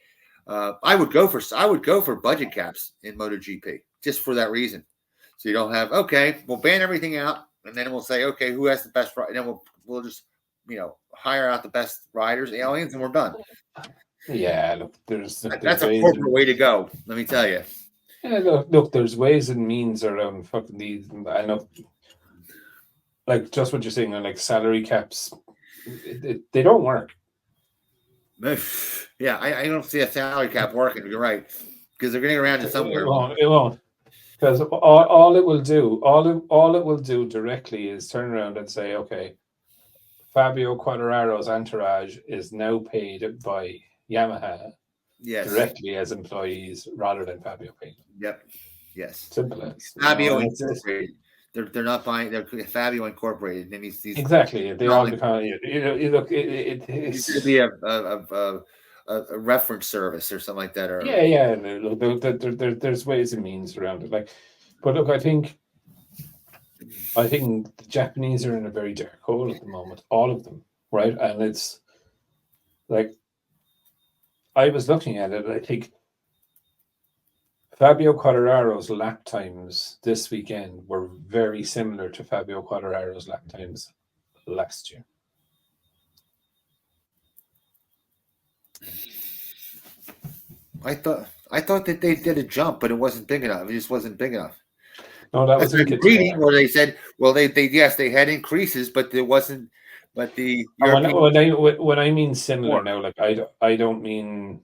I would go for budget caps in MotoGP just for that reason. So you don't have we'll ban everything out, and then we'll say who has the best ride, and then we'll just hire out the best riders, aliens, and we're done. Yeah, look, that's a corporate way to go. Let me tell you. Yeah, look, there's ways and means around fucking these. I know, like just what you're saying on like salary caps, they don't work. Yeah, I don't see a salary cap working. You're right, because they're getting around to somewhere. It won't. Because all it will do directly is turn around and say, okay, Fabio Quartararo's entourage is now paid by Yamaha directly as employees rather than Fabio paying. Yep. Yes. Simple as. Fabio Incorporated. They're not buying. They're Fabio Incorporated, and he's exactly. They all become. Look, it's to be a reference service or something like that. Or yeah. Look, there's ways and means around it. Like, but look, I think the Japanese are in a very dark hole at the moment. All of them, right? And it's like I was looking at it. I think Fabio Quartararo's lap times this weekend were very similar to Fabio Quartararo's lap times last year. I thought that they did a jump, but it wasn't big enough. It just wasn't big enough. No, that was reading where they said, well, they they had increases, but there wasn't. But the when I mean similar now, like I don't mean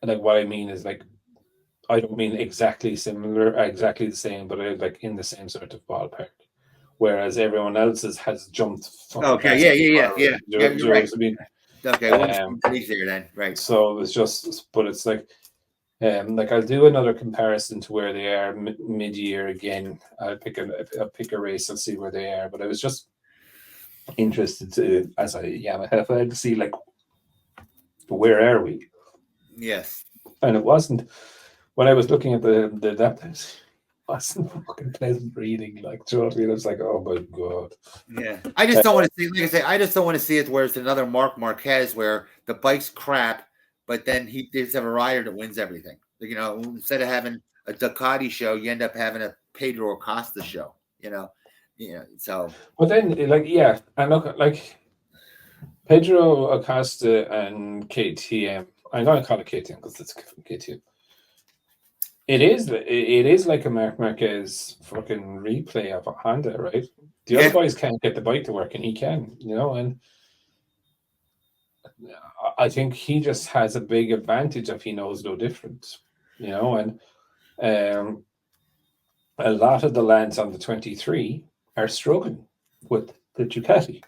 like what I mean is like I don't mean exactly similar, exactly the same, but like in the same sort of ballpark. Whereas everyone else's has jumped. Okay, yeah. You're right. I mean? Okay, there then, right? So it's just, but it's like I'll do another comparison to where they are mid-year again. I'll pick a race and see where they are. But I was just interested to, as a Yamaha fan, to see like where are we? Yes, and it wasn't when I was looking at the that wasn't fucking pleasant reading. Like, do you know what I mean? I was like, oh my god. Yeah, I just don't want to see. Like I say, I just don't want to see it where it's another Marquez where the bike's crap, but then he does have a rider that wins everything. You know, instead of having a Ducati show, you end up having a Pedro Acosta show. You know, So, but then, and look, like Pedro Acosta and KTM. I'm going to call it KTM because it's KTM. It is like a Marc Marquez fucking replay of a Honda, right? The other boys can't get the bike to work, and he can, and I think he just has a big advantage if he knows no different, and a lot of the lads on the 23 are struggling with the Ducati,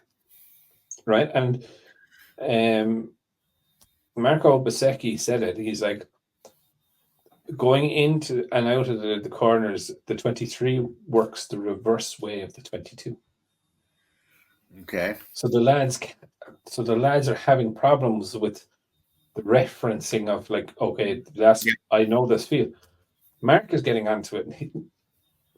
right? And Marco Bezzecchi said it. He's like, going into and out of the corners, the 23 works the reverse way of the 22. Okay. So the lads are having problems with the referencing of like, okay, I know this field. Mark is getting onto it.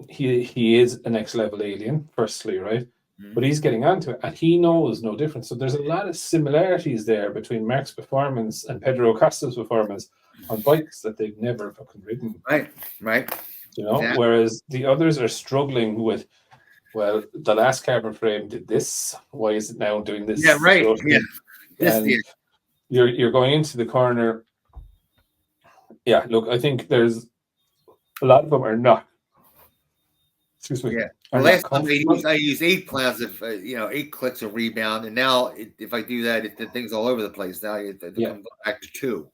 He is a next level alien, firstly, right? Mm-hmm. But he's getting onto it, and he knows no difference. So there's a lot of similarities there between Mark's performance and Pedro Acosta's performance on bikes that they've never fucking ridden. Right. Exactly. Whereas the others are struggling with, well, the last carbon frame did this. Why is it now doing this? Yeah, right. You're going into the corner. Yeah, look, I think there's a lot of them are not. Excuse me. Yeah. Well, last time I used 8 pounds of 8 clicks of rebound, and now if I do that, the thing's all over the place. Now it comes back to 2.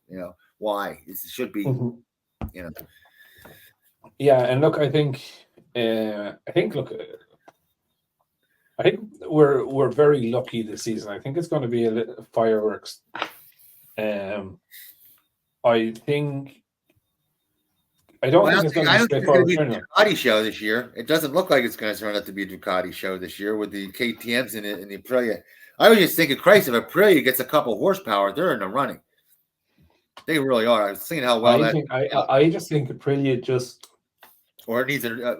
Why? It should be. Mm-hmm. Yeah, and look, I think we're very lucky this season. I think it's going to be a little fireworks. I don't think it's going to be a Ducati show this year. It doesn't look like it's going to turn out to be a Ducati show this year with the KTMs in it and the Aprilia. I was just thinking, Christ, if Aprilia gets a couple horsepower, they're in the running. They really are. I was seeing how well I just think Aprilia or it needs I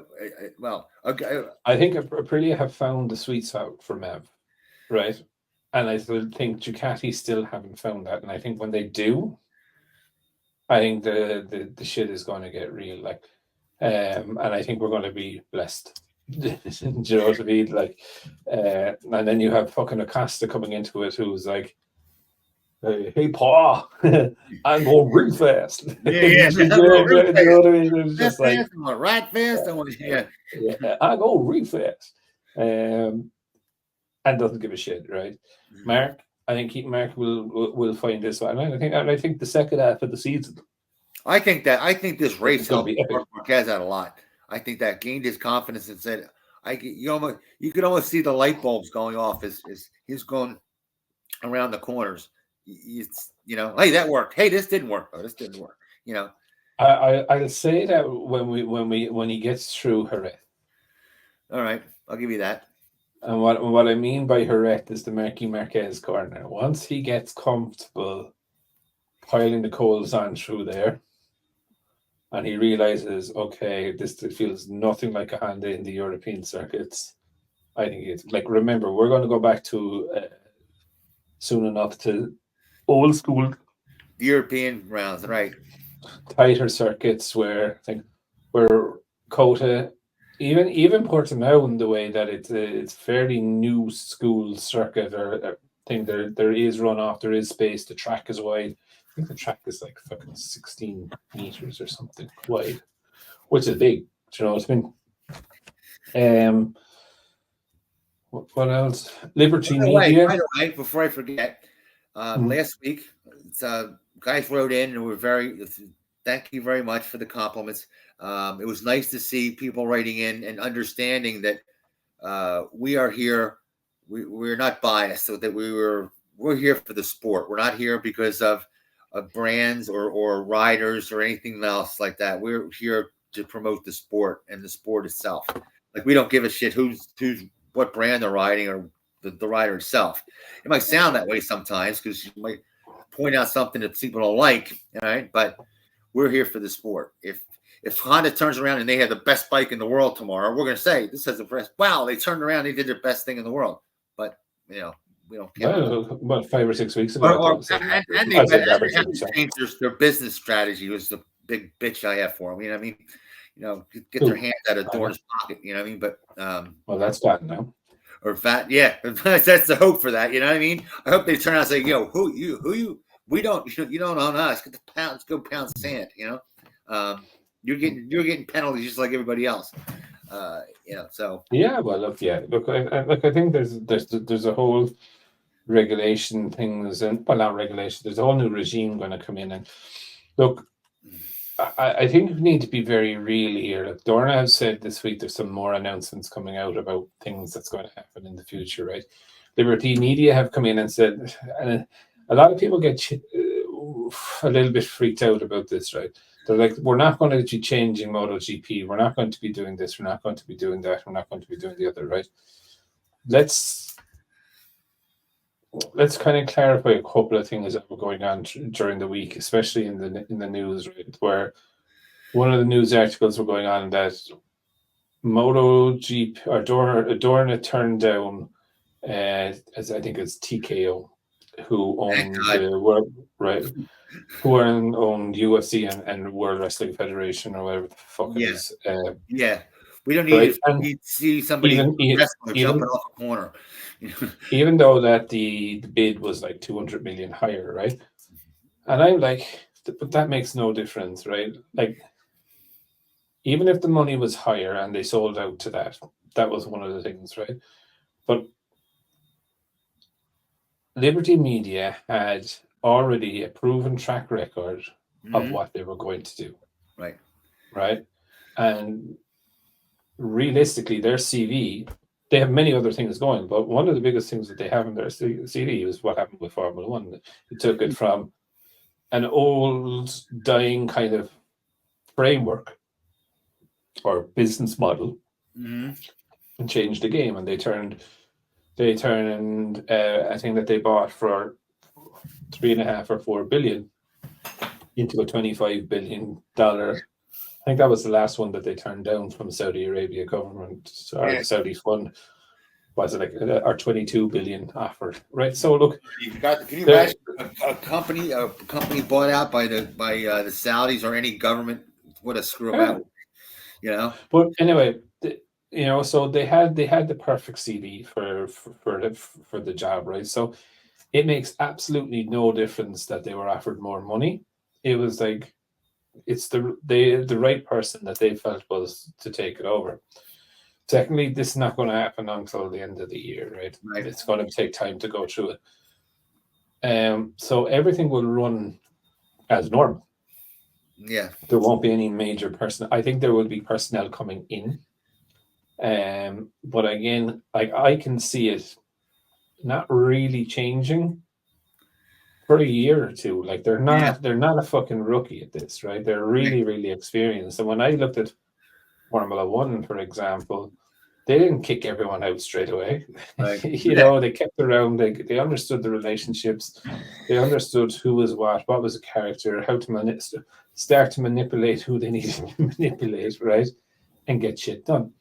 think Aprilia have found the sweet spot for Mev, right? And I still think Ducati still haven't found that. And I think when they do, I think the shit is going to get real, like, and I think we're going to be blessed. Do you know what I mean? Like, and then you have fucking Acosta coming into it, who's like, "Hey, Paul, I'm going real fast." Yeah. You know what I mean? It's just like, I'm going right fast. yeah, I go real fast, and doesn't give a shit, right? Mark, I think Mark will find this one. I think the second half of the season, I think this race it's going to helped be epic. Marquez out a lot. I think that gained his confidence and said, you could almost see the light bulbs going off as he's going around the corners. Hey, that worked. Hey, this didn't work. Oh, this didn't work. I'll say that when he gets through Jerez. All right, I'll give you that. And what I mean by Jerez is the Marquez corner. Once he gets comfortable piling the coals on through there, and he realizes, okay, this feels nothing like a Honda in the European circuits. I think it's like, remember, we're going to go back to soon enough to old school European rounds, right? Tighter circuits where COTA, even Portimao, in the way that it's fairly new school circuit, or thing, there is runoff, there is space, the track is wide. I think the track is like fucking 16 meters or something wide, which is big. Do you know what I mean? What else? Liberty Media. By the way, before I forget, last week, guys wrote in and were thank you very much for the compliments. It was nice to see people writing in and understanding that we are here. We're not biased, so that we're here for the sport. We're not here because of brands or riders or anything else like that. We're here to promote the sport and the sport itself. Like, we don't give a shit who's what brand they're riding or the rider itself. It might sound that way sometimes because you might point out something that people don't like, all right? But we're here for the sport. If Honda turns around and they have the best bike in the world tomorrow, we're going to say, this has the best. Wow, they turned around, they did their best thing in the world. But we don't care. About 5 or 6 weeks ago, and they changed their business strategy. Was the big bitch I have for them. You know what I mean? Get their hands out of Dorn's pocket. You know what I mean? But well, that's bad now. Or fat, yeah. That's the hope for that. You know what I mean? I hope they turn out and say, who you? We don't. You don't own us. Get the pounds. Go pound sand. You're getting penalties just like everybody else. So yeah. Well, look. I think there's a whole regulation things, and not regulation. There's a whole new regime going to come in, and look. I think we need to be very real here. Like Dorna has said this week, there's some more announcements coming out about things that's going to happen in the future, right? Liberty Media have come in and said, and a lot of people get a little bit freaked out about this, right? They're like, we're not going to be changing MotoGP. We're not going to be doing this. We're not going to be doing that. We're not going to be doing the other, right? Let's kind of clarify a couple of things that were going on during the week, especially in the news, right? Where one of the news articles were going on that MotoGP or Dorna turned down, as I think it's TKO, who owned the world, right? Who owned UFC and World Wrestling Federation or whatever the fuck it is. We don't need to see somebody jumping off a corner. Even though that the bid was like 200 million higher, right? And I'm like, but that makes no difference, right? Like, even if the money was higher and they sold out to that was one of the things, right? But Liberty Media had already a proven track record of what they were going to do. Right? And realistically, their CV, they have many other things going, but one of the biggest things that they have in their CV is what happened with Formula One. They took it from an old, dying kind of framework or business model and changed the game. And they turned a thing that they bought for $3.5 or $4 billion into a $25 billion. I think that was the last one that they turned down from Saudi Arabia government or Saudi fund. was it like or 22 billion offered, right? So look, can you imagine a company bought out by the Saudis or any government? What a screw about, you know. But anyway, so they had the perfect CV for the job, right? So it makes absolutely no difference that they were offered more money. It was like it's the right person that they felt was to take it over. Secondly, this is not going to happen until the end of the year, right? It's going to take time to go through it. So everything will run as normal. Yeah. There won't be any major personnel. I think there will be personnel coming in. But again, like I can see it not really changing for a year or two. Like they're not a fucking rookie at this, right? They're really, really experienced. And when I looked at Formula One, for example, they didn't kick everyone out straight away. Right. They kept around. They understood the relationships. They understood who was what was a character, how to start to manipulate who they needed to manipulate, right, and get shit done.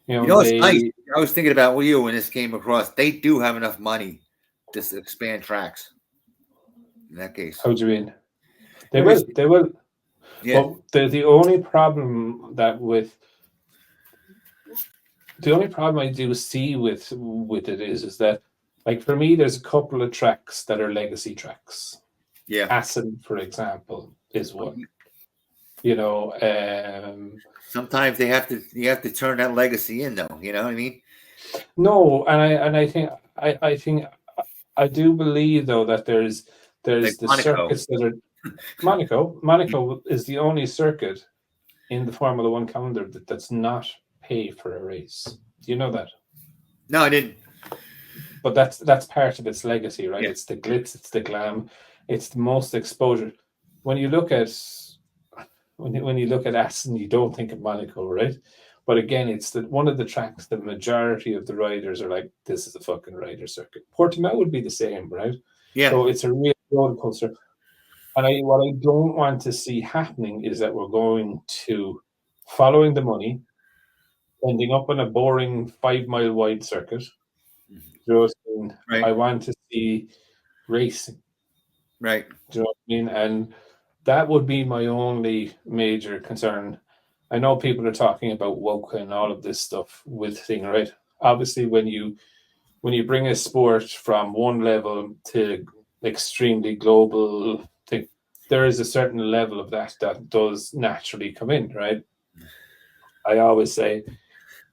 It's nice. I was thinking about you when this came across. They do have enough money to expand tracks. In that case, how do you mean? They will. Yeah. Well, the only problem I do see with it is that, like, for me, there's a couple of tracks that are legacy tracks. Yeah. Assen, for example, is one. Sometimes you have to turn that legacy in, though. You know what I mean? No, and I think I do believe though that there's like the circuits that are Monaco is the only circuit in the Formula One calendar that does not pay for a race. Do you know that? No, I didn't. But that's part of its legacy, right? Yeah. It's the glitz, it's the glam, it's the most exposure. When you look at Assen, you don't think of Monaco, right? But again, it's one of the tracks the majority of the riders are like, this is a fucking rider circuit. Portimao would be the same, right? Yeah. So it's a real roller coaster. And what I don't want to see happening is that we're going to, following the money, ending up on a boring 5 mile wide circuit. Right. I want to see racing. Right. Do you know what I mean? And that would be my only major concern. I know people are talking about WOCA and all of this stuff with thing, right? Obviously, when you bring a sport from one level to extremely global thing, there is a certain level of that does naturally come in, right? I always say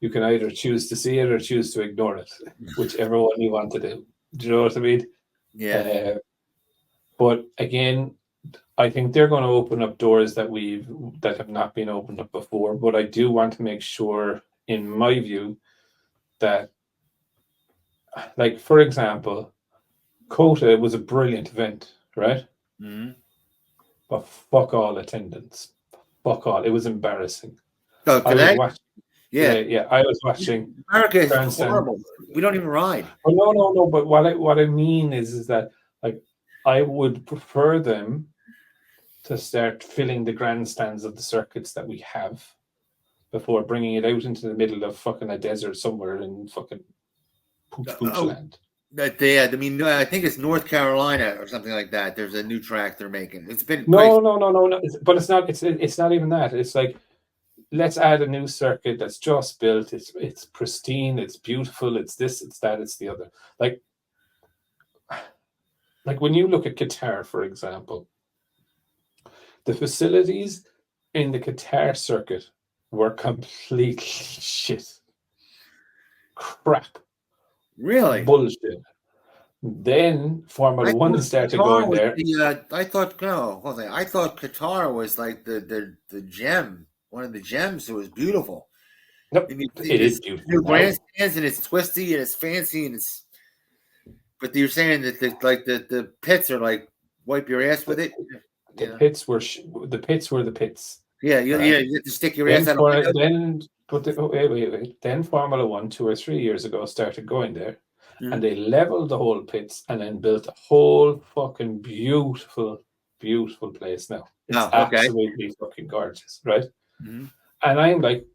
you can either choose to see it or choose to ignore it, whichever one you want to do. Do you know what I mean? Yeah. But again, I think they're going to open up doors that have not been opened up before. But I do want to make sure, in my view, that, like, for example, COTA was a brilliant event, right? Mm-hmm. But fuck all attendance. Fuck all. It was embarrassing. So today? I was watching. Marquez is horrible. We don't even ride. Oh, no. But what I mean is that, like, I would prefer them to start filling the grandstands of the circuits that we have before bringing it out into the middle of fucking a desert somewhere in fucking pooch land. I think it's North Carolina or something like that. There's a new track they're making. It's been no. But it's not. It's not even that. It's like, let's add a new circuit that's just built. It's pristine. It's beautiful. It's this. It's that. It's the other. Like when you look at Qatar, for example, the facilities in the Qatar circuit were completely shit. Crap. Really? Bullshit. Then Formula One started going there. I thought Qatar was like the gem, one of the gems. It was beautiful. Nope, it is beautiful. New grandstands, and it's twisty and it's fancy and it's. But you're saying that the pits are like wipe your ass with it. The pits were the pits. Yeah, you have to stick your ass out. Wait. Then Formula One 2 or 3 years ago started going there, and they leveled the whole pits and then built a whole fucking beautiful place. Now it's absolutely fucking gorgeous, right? Mm-hmm. And I'm like,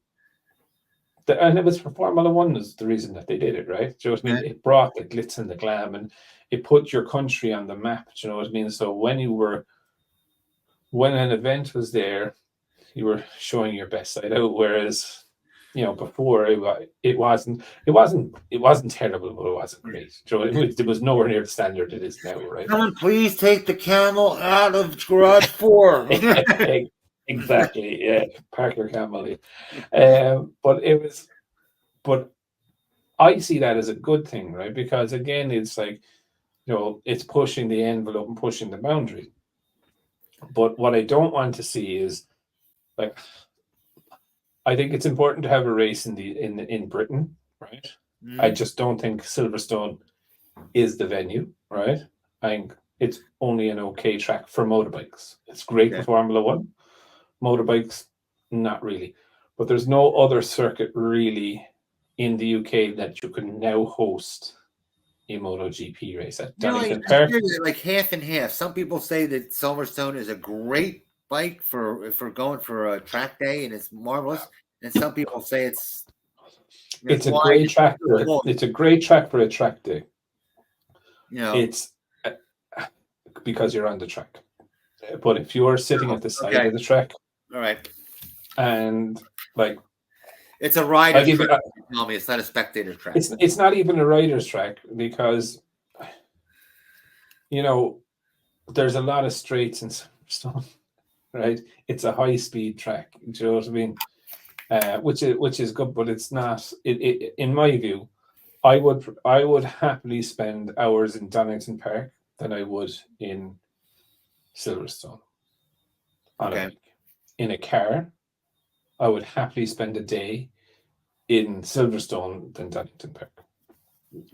and it was for Formula One is the reason that they did it, right? Do you know what I mean? It brought the glitz and the glam, and it put your country on the map. Do you know what I mean? So when an event was there, you were showing your best side out. Whereas, before it wasn't terrible, but it wasn't great. So it was nowhere near the standard it is now, right? Someone please take the camel out of garage 4. Exactly, yeah. Park your camel. But I see that as a good thing, right? Because again, it's like, it's pushing the envelope and pushing the boundary. But what I don't want to see is, like, I think it's important to have a race in Britain, right? I just don't think Silverstone is the venue, right? I think it's only an okay track for motorbikes. It's great for Formula One. Motorbikes, not really. But there's no other circuit really in the UK that you can now host a MotoGP race at. Like half and half. Some people say that Silverstone is a great bike for going for a track day and it's marvelous, and some people say it's a great track. It's a great track for a track day. It's because you're on the track. But if you're sitting at the side of the track, all right, and like it's a rider's track. Tell me it's not a spectator track. It's not even a rider's track because there's a lot of straights and stuff, right? It's a high speed track. Do you know what I mean? Which is good, but it's not. It in my view, I would happily spend hours in Donington Park than I would in Silverstone. In a car, I would happily spend a day in Silverstone than Donington Park.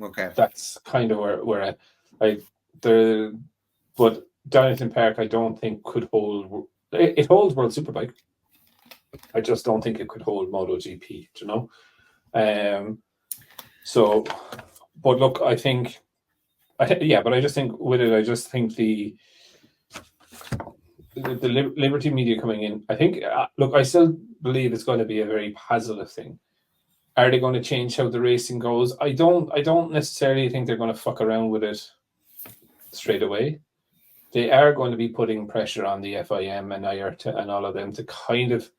Okay, that's kind of where but Donington Park I don't think could hold. It holds World Superbike. I just don't think it could hold MotoGP. So, but look, I just think with it, I just think the Liberty Media coming in, I think, look, I still believe it's going to be a very positive thing. Are they going to change how the racing goes? I don't necessarily think they're going to fuck around with it straight away. They are going to be putting pressure on the FIM and IRTA and all of them to kind of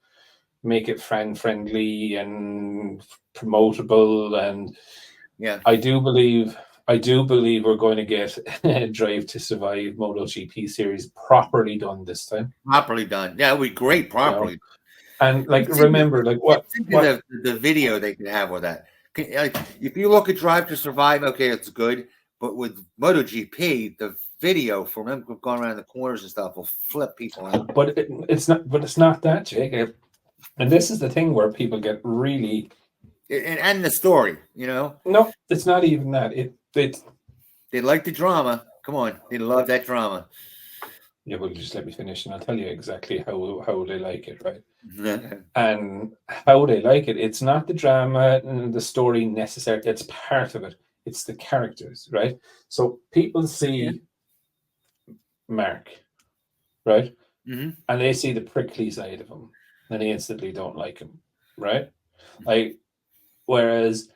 make it friendly and promotable. And I do believe we're going to get a Drive to Survive MotoGP series properly done this time. Properly done. Yeah, it would be great properly. And remember, what the video they can have with that. If you look at Drive to Survive, okay, it's good. But with MotoGP, the video for them going around the corners and stuff will flip people out. But it's not that, Jake. And this is the thing where people get really and the story, No, it's not even that. They like the drama. Come on, they love that drama. Yeah, well, just let me finish, and I'll tell you exactly how they like it, right? And how they like it. It's not the drama and the story necessarily. It's part of it. It's the characters, right? So people see Mark, right? Mm-hmm. And they see the prickly side of him, and they instantly don't like him, right? Whereas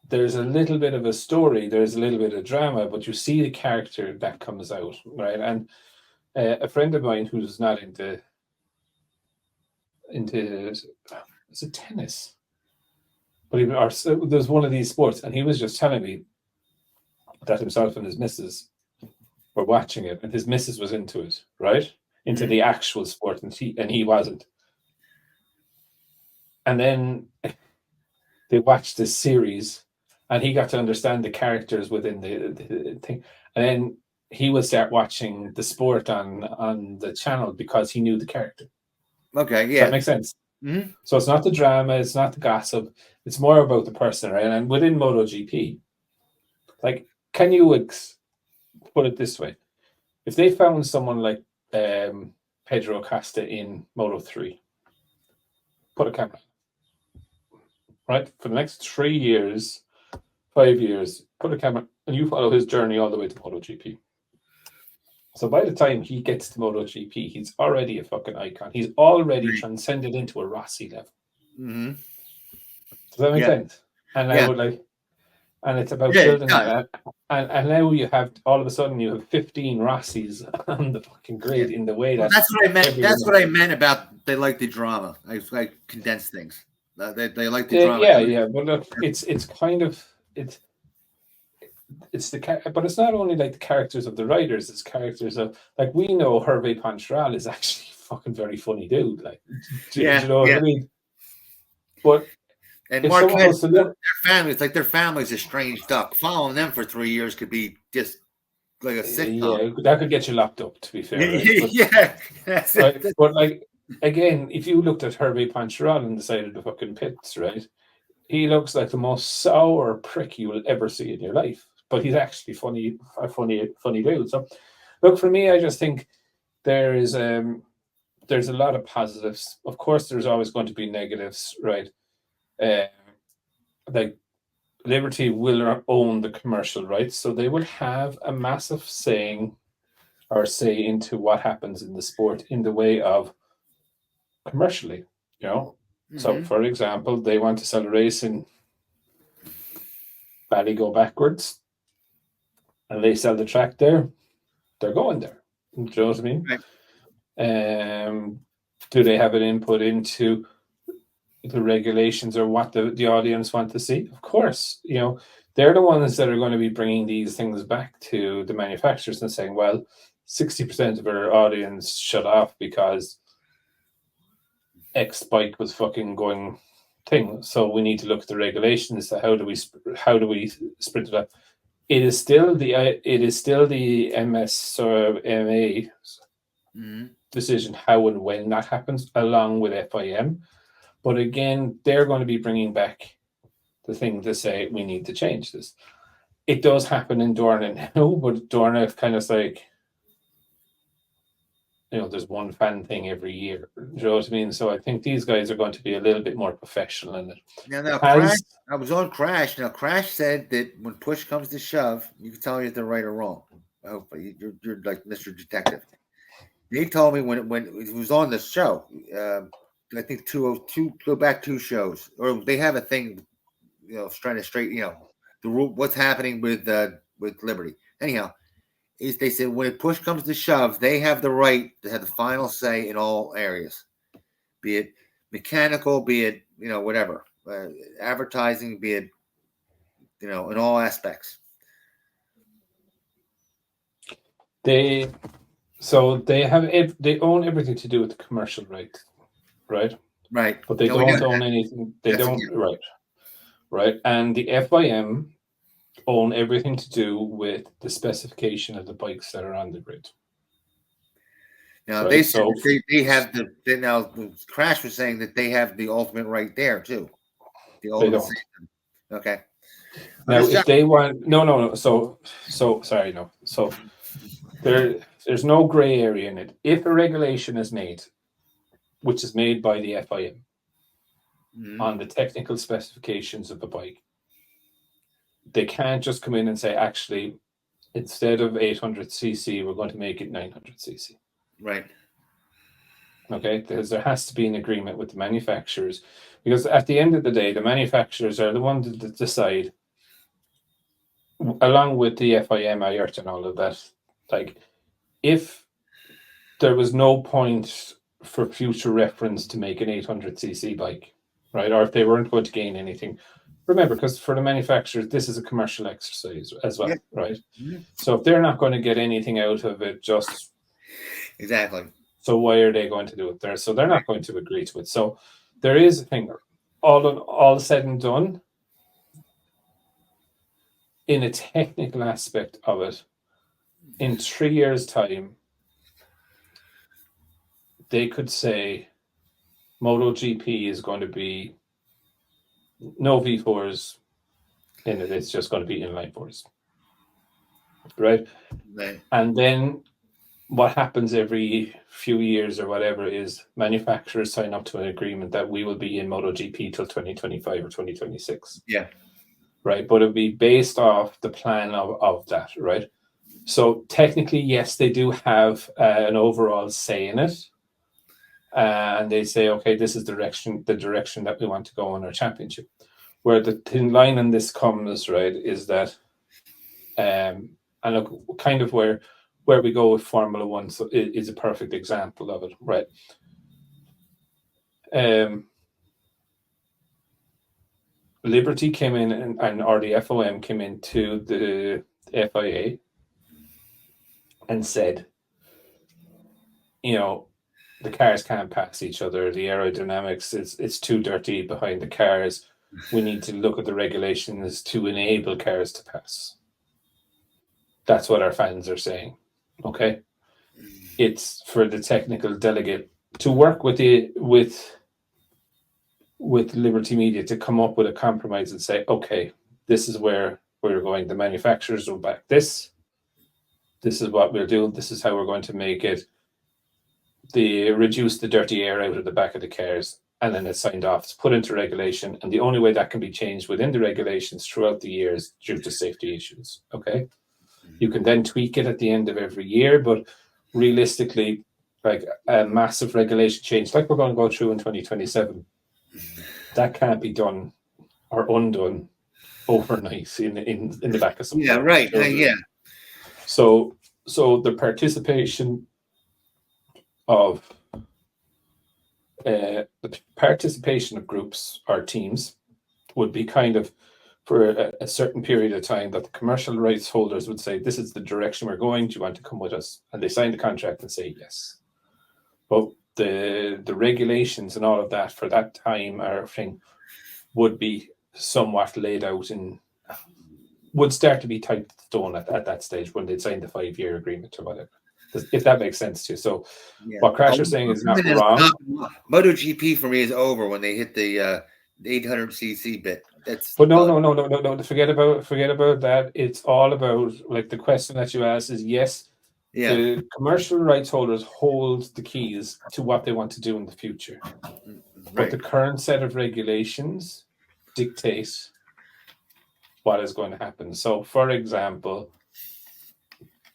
there's a little bit of a story, there's a little bit of drama, but you see the character that comes out, right? And a friend of mine who's not into is it tennis? But there's one of these sports, and he was just telling me that himself and his missus were watching it, and his missus was into it, right? Into the actual sport, and he wasn't. And then they watched this series, and he got to understand the characters within the thing. And then he would start watching the sport on the channel because he knew the character. Okay, yeah. Does that make sense? Mm-hmm. So it's not the drama, it's not the gossip, it's more about the person, right? And within MotoGP, can you put it this way? If they found someone like Pedro Acosta in Moto3, put a camera, right? For the next 3 years, 5 years, put a camera, and you follow his journey all the way to MotoGP. So by the time he gets to MotoGP, he's already a fucking icon. He's already transcended into a Rossi level. Mm-hmm. Does that make Yeah. sense? And I would like, and it's about Yeah, building that. And now you have, all of a sudden, you have 15 Rossies on the fucking grid in the way that. That's what I meant. That's what I meant about they like the drama. I condense things. They like the drama. Yeah. But look, it's kind of it's but it's not only like the characters of the writers. It's characters of, like, we know Hervé Poncharal is actually fucking very funny dude. Like, do you know what I mean? But and Marquez, their family, it's like their family's a strange duck. Following them for 3 years could be just like a sitcom. Yeah, that could get you locked up, to be fair. Right? But like, again, if you looked at Hervé Poncharal on the side of the fucking pits, right, he looks like the most sour prick you will ever see in your life. But he's actually a funny dude. So, look, for me, I just think there's a lot of positives. Of course, there's always going to be negatives, right? Like, Liberty will own the commercial rights, so they will have a massive say into what happens in the sport in the way of commercially, you know. Mm-hmm. So, for example, they want to sell a race in Ballygo backwards, and they sell the track there, they're going there. Do you know what I mean? Right. Do they have an input into the regulations or what the audience want to see? Of course, you know, they're the ones that are going to be bringing these things back to the manufacturers and saying, well, 60% of our audience shut off because X bike was fucking going thing. So we need to look at the regulations. So how do we split it up? It is still the MS or MA decision how and when that happens, along with FIM. But again, they're going to be bringing back the thing to say we need to change this. It does happen in Dorna now, but Dorna kind of like, you know, there's one fan thing every year. Do you know what I mean? So I think these guys are going to be a little bit more professional in it. Now Crash, I was on Crash. Now, Crash said that when push comes to shove, you can tell me if they're right or wrong. Hopefully, you're like Mr. Detective. He told me when it was on the show, I think 202, go back 2 shows, or they have a thing, you know, trying to straighten, you know, the rule, what's happening with Liberty. Anyhow, they said when push comes to shove, they have the right to have the final say in all areas, be it mechanical, be it, you know, whatever, advertising, be it, you know, in all aspects. They own everything to do with the commercial rights, right? Right. But they don't own anything. They don't, right. And the FIM own everything to do with the specification of the bikes that are on the grid. Now they have now Crash was saying that they have the ultimate right there too. The ultimate they don't. Okay. Now if they want no. So sorry, no. So there's no gray area in it. If a regulation is made, which is made by the FIM on the technical specifications of the bike, they can't just come in and say, actually, instead of 800cc, we're going to make it 900cc. Right. Okay, because there has to be an agreement with the manufacturers, because at the end of the day, the manufacturers are the ones that decide, along with the FIM, IRT, and all of that. Like, if there was no point for future reference to make an 800cc bike, right, or if they weren't going to gain anything, remember, because for the manufacturers, this is a commercial exercise as well, right? Mm-hmm. So if they're not going to get anything out of it, just exactly. So why are they going to do it there? So they're not going to agree to it. So there is a thing. All said and done, in a technical aspect of it, in 3 years' time, they could say MotoGP is going to be no V4s in it. It's just going to be inline fours. Right? And then what happens every few years or whatever is manufacturers sign up to an agreement that we will be in MotoGP till 2025 or 2026. Yeah. Right? But it'll be based off the plan of that, right? So technically, yes, they do have an overall say in it. And they say, okay, this is the direction that we want to go in our championship. where the thin line in this comes, right, is that, and look, kind of where we go with Formula One so is a perfect example of it, right? Liberty came in or the FOM came into the FIA and said, the cars can't pass each other. The aerodynamics it's too dirty behind the cars. We need to look at the regulations to enable cars to pass. That's what our fans are saying. Okay, it's for the technical delegate to work with Liberty Media to come up with a compromise and say, okay, this is where we're going. The manufacturers will back this. This is what we're doing. This is how we're going to make it. They reduce the dirty air out of the back of the cars, and then it's signed off. It's put into regulation, and the only way that can be changed within the regulations throughout the year is due to safety issues. Okay, you can then tweak it at the end of every year, but realistically, like a massive regulation change, like we're going to go through in 2027, that can't be done or undone overnight in the back of some. Yeah, right. Yeah. So the participation of groups or teams would be kind of for a certain period of time that the commercial rights holders would say, this is the direction we're going. Do you want to come with us? And they sign the contract and say yes. But the regulations and all of that for that time or thing would be somewhat laid out and would start to be typed in stone at that stage when they'd sign the 5-year agreement or whatever. If that makes sense to you. So what Crasher's saying is not wrong. MotoGP for me is over when they hit the 800cc bit. But no. Forget about that. It's all about, like, the question that you asked is yes. Yeah. The commercial rights holders hold the keys to what they want to do in the future. Right. But the current set of regulations dictate what is going to happen. So, for example,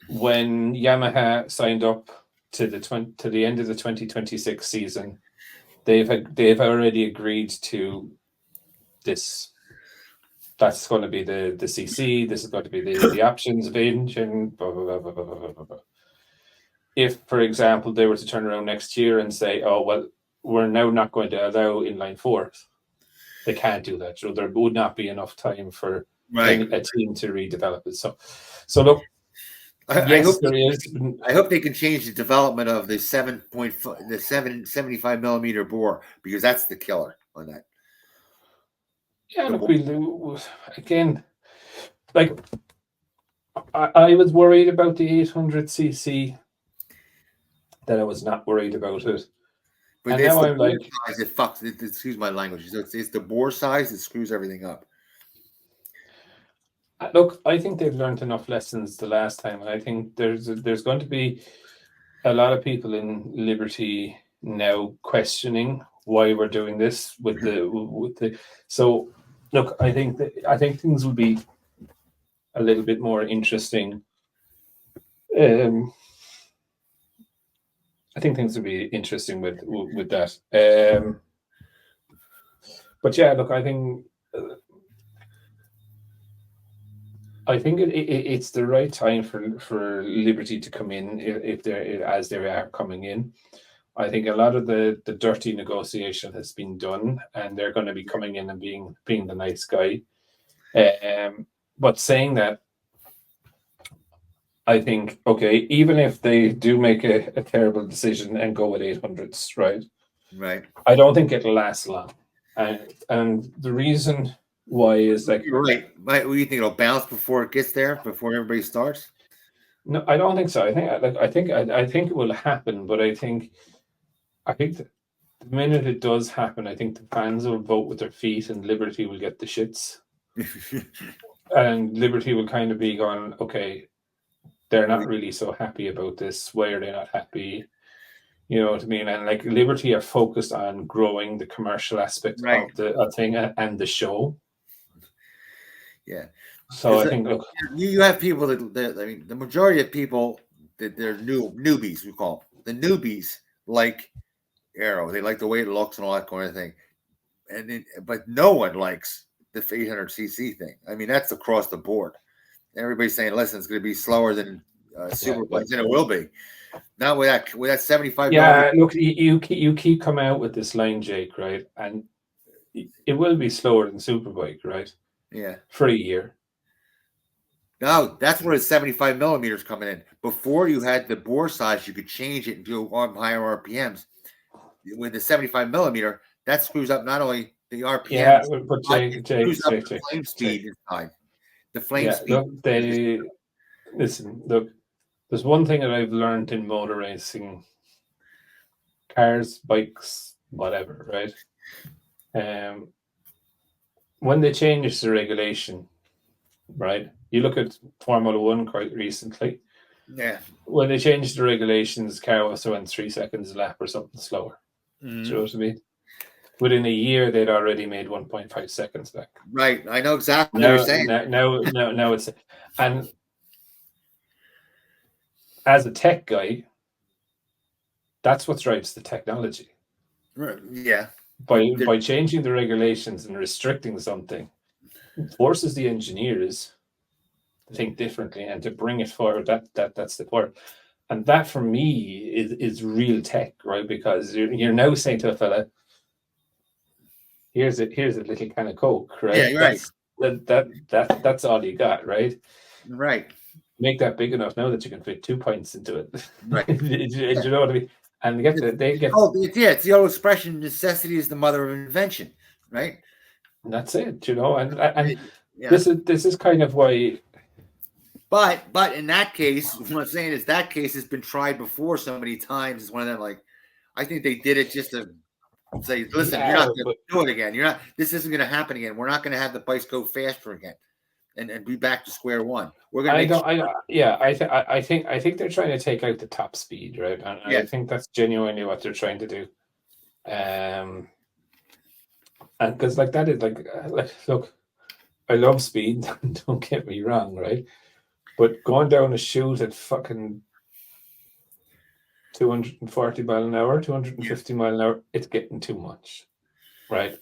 when Yamaha signed up to the end of the 2026 season, they've already agreed to this. That's going to be the CC. This is going to be the options of engine. Blah, blah, blah, blah, blah, blah, blah. If, for example, they were to turn around next year and say, "Oh well, we're now not going to allow inline fours," they can't do that. So there would not be enough time for a team to redevelop it. So look. I hope they can change the development of the 775 millimeter bore, because that's the killer on that. Yeah, look, again, like I was worried about the 800cc, that I was not worried about it. But and now I'm like, size, it fucks. Excuse my language. It's the bore size that screws everything up. Look, I think they've learned enough lessons the last time, and I think there's going to be a lot of people in Liberty now questioning why we're doing this with the. So, look, I think things will be a little bit more interesting. I think things will be interesting with that. But yeah, look, I think it's the right time for Liberty to come in if they are coming in. I think a lot of the dirty negotiation has been done, and they're going to be coming in and being the nice guy. But saying that, I think, okay, even if they do make a terrible decision and go with 800s, right? Right. I don't think it'll last long, and the reason why is like, you're right. What do you think, it'll bounce before it gets there, before everybody starts? No, I don't think so. I think it will happen, but I think the minute it does happen, I think the fans will vote with their feet, and Liberty will get the shits, and Liberty will kind of be going, okay, they're not really so happy about this. Why are they not happy? You know what I mean? And like, Liberty are focused on growing the commercial aspect of the thing and the show. Yeah. So I think, look, you have people that I mean, the majority of people that they're newbies, we call them. The newbies like Aero. They like the way it looks and all that kind of thing. But no one likes the 800cc thing. I mean, that's across the board. Everybody's saying, listen, it's going to be slower than Superbikes, and it will be. Not with that 75. Yeah, look, you keep coming out with this line, Jake, right? And it will be slower than Superbike, right? Yeah. For a year. No, that's where the 75 millimeters coming in. Before you had the bore size, you could change it and do higher RPMs. With the 75 millimeter, that screws up not only the RPMs, yeah, but Jake, the flame speed inside. The flame speed. Look, there's one thing that I've learned in motor racing, cars, bikes, whatever, right? When they changed the regulation, right? You look at Formula One quite recently. Yeah. When they changed the regulations, car also went 3 seconds a lap or something slower. Mm-hmm. Do you know what I mean? Within a year, they'd already made 1.5 seconds back. Right. I know exactly what you're saying. Now it's... And as a tech guy, that's what drives the technology. Yeah. By changing the regulations and restricting something, forces the engineers to think differently and to bring it forward. That's the part. And that for me is real tech, right? Because you're now saying to a fella, here's a little can of Coke, right? Yeah, you're right. That's all you got, right? Right. Make that big enough now that you can fit 2 pints into it. Right. You know what I mean? And it's the old expression, necessity is the mother of invention, right? And that's it, you know. And this is kind of why. But in that case, what I'm saying is that case has been tried before so many times. It's one of them, like, I think they did it just to say, listen, you're not going to do it again. This isn't going to happen again. We're not going to have the bikes go faster again and be back to square one. We're going to I think they're trying to take out the top speed, right? And I think that's genuinely what they're trying to do. And because like that is like look, I love speed, don't get me wrong, right? But going down a chute at fucking 240 mile an hour, 250 mile an hour, it's getting too much, right?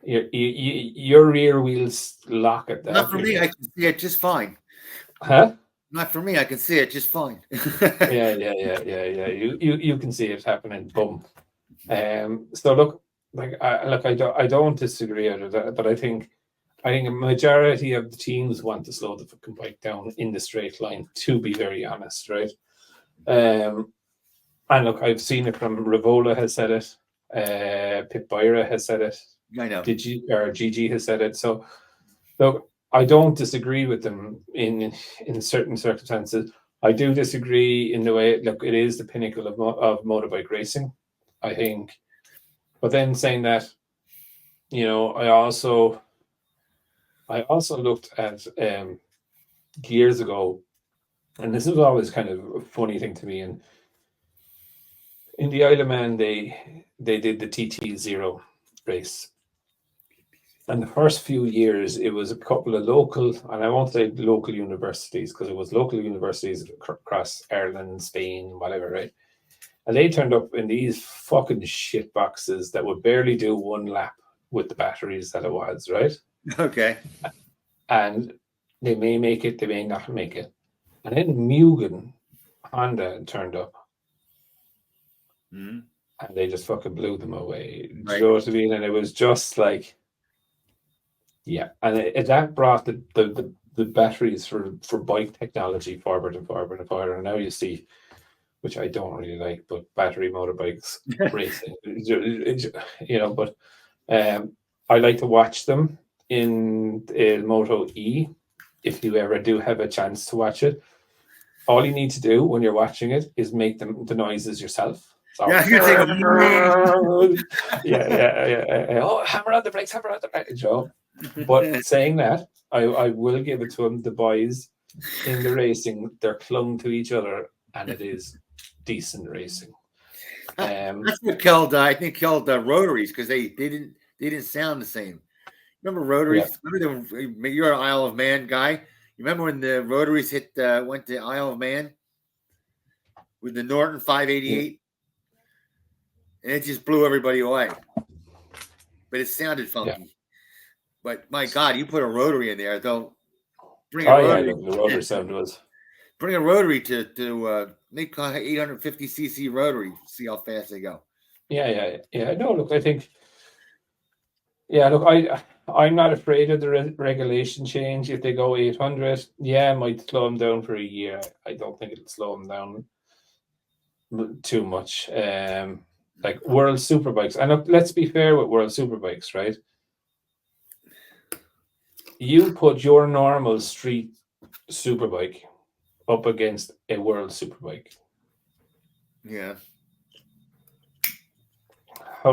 Your rear wheels lock at that. Not for me, I can see it just fine. Huh? Not for me, I can see it just fine. Yeah. You can see it happening. Boom. So look, I don't disagree with that, but I think a majority of the teams want to slow the fucking bike down in the straight line, to be very honest, right? And look, I've seen it from Rivola has said it, Pit Byra has said it, I know. GG has said it. So look, I don't disagree with them in certain circumstances. I do disagree in the way, look, it is the pinnacle of motorbike racing, I think. But then saying that, you know, I also looked at years ago, and this was always kind of a funny thing to me. And in the Isle of Man, they did the TT0 race. And the first few years, it was a couple of local, and I won't say local universities, because it was local universities across Ireland, Spain, whatever, right? And they turned up in these fucking shit boxes that would barely do one lap with the batteries that it was, right? Okay. And they may make it, they may not make it. And then Mugen Honda turned up. Mm-hmm. And they just fucking blew them away. Right. Do you know what I mean? And it was just like, yeah. And that brought the batteries for bike technology forward and forward and forward. And now you see, which I don't really like, but battery motorbikes racing, you know, but I like to watch them in Moto E. If you ever do have a chance to watch it, all you need to do when you're watching it is make the noises yourself. So, yeah, you take yeah. Oh, hammer on the brakes, Joe. But saying that, I will give it to them. The boys in the racing, they're clung to each other, and it is decent racing. That's what killed. I think killed rotaries, because they didn't sound the same. Remember rotaries? Yeah. Remember you're an Isle of Man guy. You remember when the rotaries went to Isle of Man with the Norton 588, and it just blew everybody away. But it sounded funky. Yeah. But my God, you put a rotary in there. Don't bring a Oh yeah, rotary. the rotor sound was. Bring a rotary to make 850cc rotary. See how fast they go. Yeah. No, look, I think. Yeah, look, I'm not afraid of the regulation change. If they go 800, yeah, it might slow them down for a year. I don't think it'll slow them down too much. Like World Superbikes, and look, let's be fair with World Superbikes, right? You put your normal street superbike up against a World Superbike. Yeah. How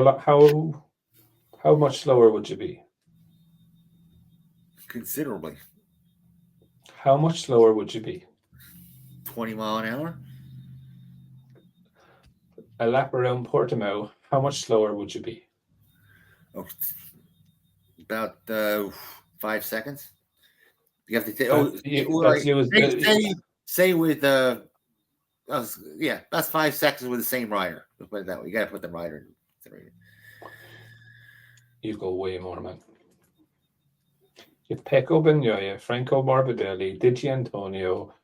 much slower would you be? Considerably. How much slower would you be? 20 mile an hour. A lap around Portimao, how much slower would you be? Oh, about 5 seconds. You have to take. Say with that's 5 seconds with the same rider. Let's put it that way. You got to put the rider in. You go way more, man. If Pecco Bagnaia, Franco Morbidelli, Di Antonio,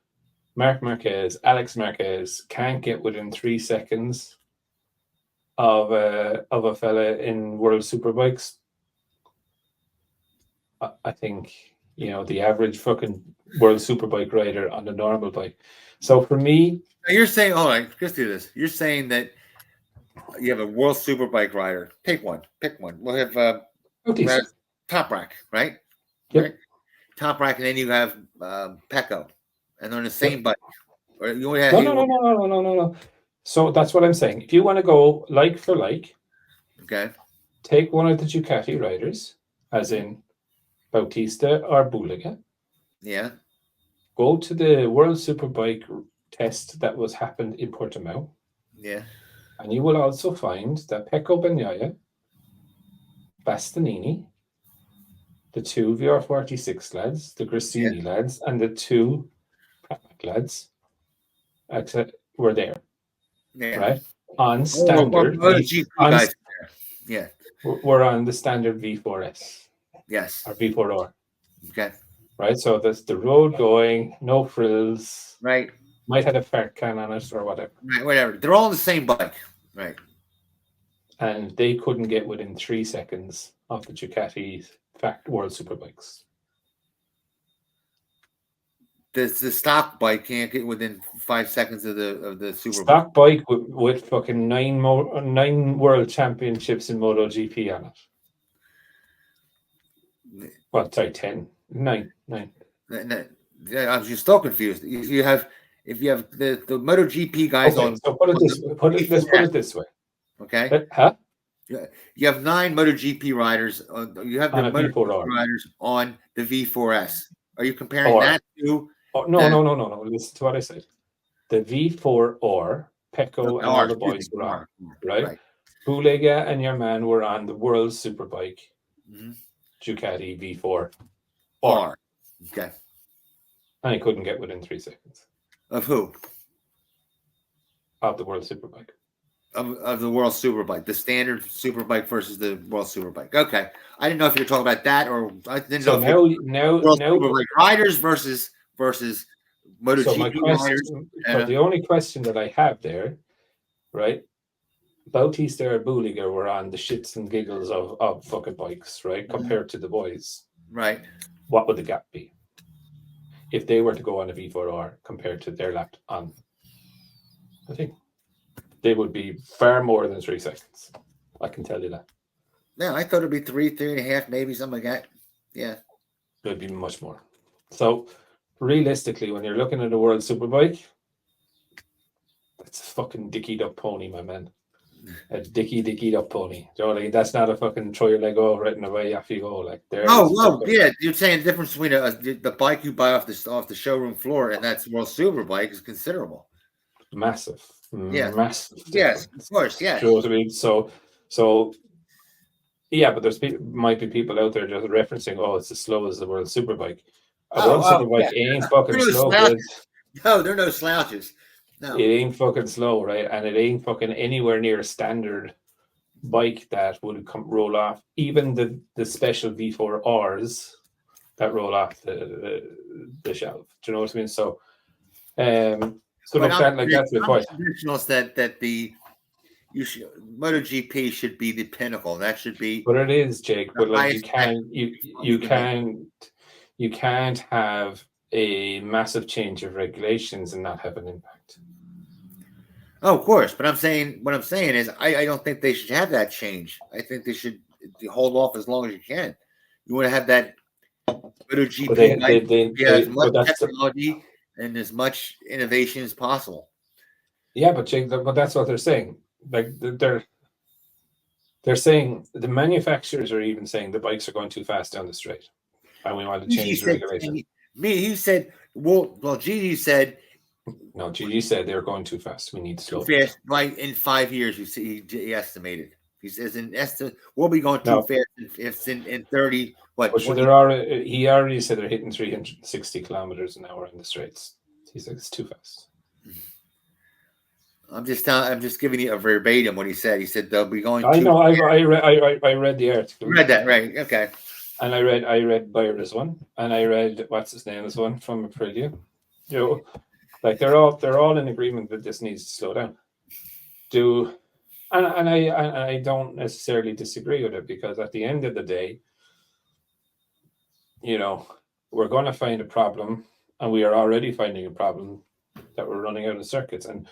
Marc Marquez, Alex Marquez can't get within 3 seconds of a fella in World Superbikes, I think, the average fucking World Superbike rider on a normal bike. So for me, you're saying, all right, let's do this. You're saying that you have a World Superbike rider. Pick one. We'll have Top Rack, right? Yep. Right? Top Rack, and then you have Pecco, and they're on the same bike. Or you only have no. So that's what I'm saying. If you want to go like for like, okay, take one of the Ducati riders, as in Bautista or Bulega. Yeah. Go to the World Superbike test that was happened in Portimao. Yeah. And you will also find that Pecco Bagnaia, Bastianini, the two VR46 lads, the Grassini lads, and the two Pramac lads were there. Yeah. Right? On standard. We're on the standard V4S. Yes. Or V4R. Okay. Right? So that's the road going, no frills. Right. Might have a fart can on it or whatever. Right, whatever. They're all on the same bike. Right. And they couldn't get within 3 seconds of the Ducati World Superbikes. The stock bike can't get within 5 seconds of the Superbike. Stock bike with fucking 9 world championships in MotoGP on it. Well, sorry, 10. 9. I was just so confused. If you have the MotoGP guys on, so let's put it this way. Okay. Huh? You have 9 MotoGP riders. You have the MotoGP riders on the V4S. Are you comparing that to? Oh, no. Listen to what I said. The V4R, Pecco and all the boys were on, right? Bulega and your man were on the World Superbike, Ducati V4 R. Okay. And he couldn't get within 3 seconds. Of who? Of the World Superbike. Of the World Superbike, the standard Superbike versus the World Superbike. Okay, I didn't know if you were talking about that, or I didn't know. So now Superbike riders versus MotoGP so my question, riders. But the only question that I have there, right? Bautista or Bulega were on the shits and giggles of fucking bikes, right? Compared to the boys, right? What would the gap be if they were to go on a V4R compared to their lap on? I think they would be far more than 3 seconds. I can tell you that. Yeah, I thought it'd be 3.5, maybe something like that. Yeah, it'd be much more. So, realistically, when you're looking at a World Superbike, that's a fucking dickied up pony, my man. A dickied up pony. You know, like, that's not a fucking throw your leg over right and away after you go. Like there. Yeah. You're saying the difference between the bike you buy off the showroom floor and that's World Superbike is considerable. Massive. Yeah. Massive. Yes, of course. Yeah. You know what I mean? So. Yeah, but might be people out there just referencing, it's as slow as the World Superbike. World Superbike ain't fucking slow. No, they're no slouches. No, it ain't fucking slow, right? And it ain't fucking anywhere near standard bike that would roll off, even the special V4Rs that roll off the shelf. Do you know what I mean? So, so look, that's the point. MotoGP should be the pinnacle. That should be. But it is, Jake. But like you can't have a massive change of regulations and not have an impact. Oh, of course. But what I'm saying is I don't think they should have that change. I think they should hold off as long as you can. You want to have that MotoGP as much technology and as much innovation as possible. Yeah, but Jake, but that's what they're saying. Like they're saying the manufacturers are even saying the bikes are going too fast down the straight, and we want to change the regulation. He said, Gigi said. No, Gigi said they're going too fast. We need to slow fast. Right, in 5 years, he estimated. He says we'll be going too fast if in 30. What? He already said they're hitting 360 kilometers an hour in the straights. He said it's too fast. I'm just giving you a verbatim what he said. He said they'll be going. I know. I read the article. You read that, right? Okay. And I read Byron's one, and I read what's his name's one from Aprilia. You know, like they're all in agreement that this needs to slow down. And I don't necessarily disagree with it, because at the end of the day, you know, we're going to find a problem, and we are already finding a problem that we're running out of circuits. And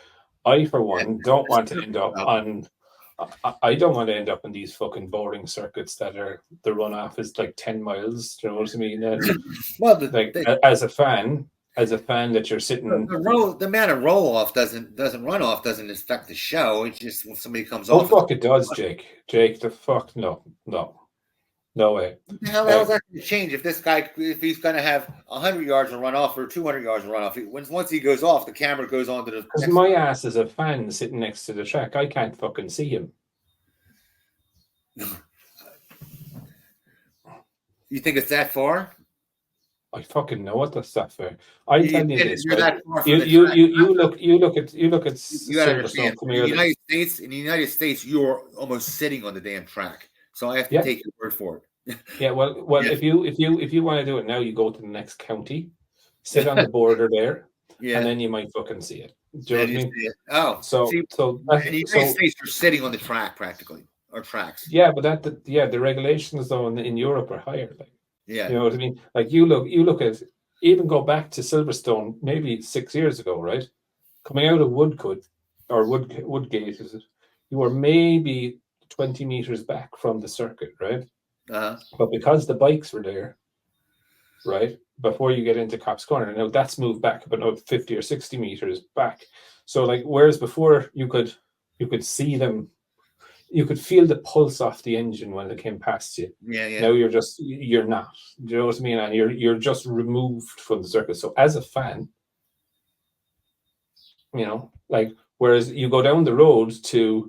I, for one, don't want to end up on. I don't want to end up in these fucking boring circuits that are the runoff is like 10 miles. Do you know what I mean? As a fan that you're sitting. The amount of roll off doesn't affect the show. It's just when somebody comes off. Oh fuck! It does, Jake. The fuck no way. How the hell is that going to change if this guy, if he's going to have 100 yards of runoff or 200 yards of runoff? Once he goes off, the camera goes on to the. Because my ass is a fan sitting next to the track. I can't fucking see him. You think it's that far? I fucking know what that's that for. I tell you this. You're that far from you look at. You gotta understand. In the United States, you're almost sitting on the damn track. So I have to take your word for it. Yeah, well, if you want to do it now, you go to the next county, sit on the border there, and then you might fucking see it. Do you know what I mean? Oh, so in the United States, you're sitting on the track practically, or tracks. Yeah, but the regulations though in Europe are higher. Like, yeah, you know what I mean. Like you look at even go back to Silverstone maybe 6 years ago, right? Coming out of Woodgate, is it? You were maybe 20 meters back from the circuit, right? But because the bikes were there, right, before you get into Cops Corner, now that's moved back about 50 or 60 meters back. So like, whereas before you could see them, you could feel the pulse off the engine when it came past you. Yeah. Now you're not. Do you know what I mean? And you're just removed from the circuit. So as a fan, you know, like, whereas you go down the road to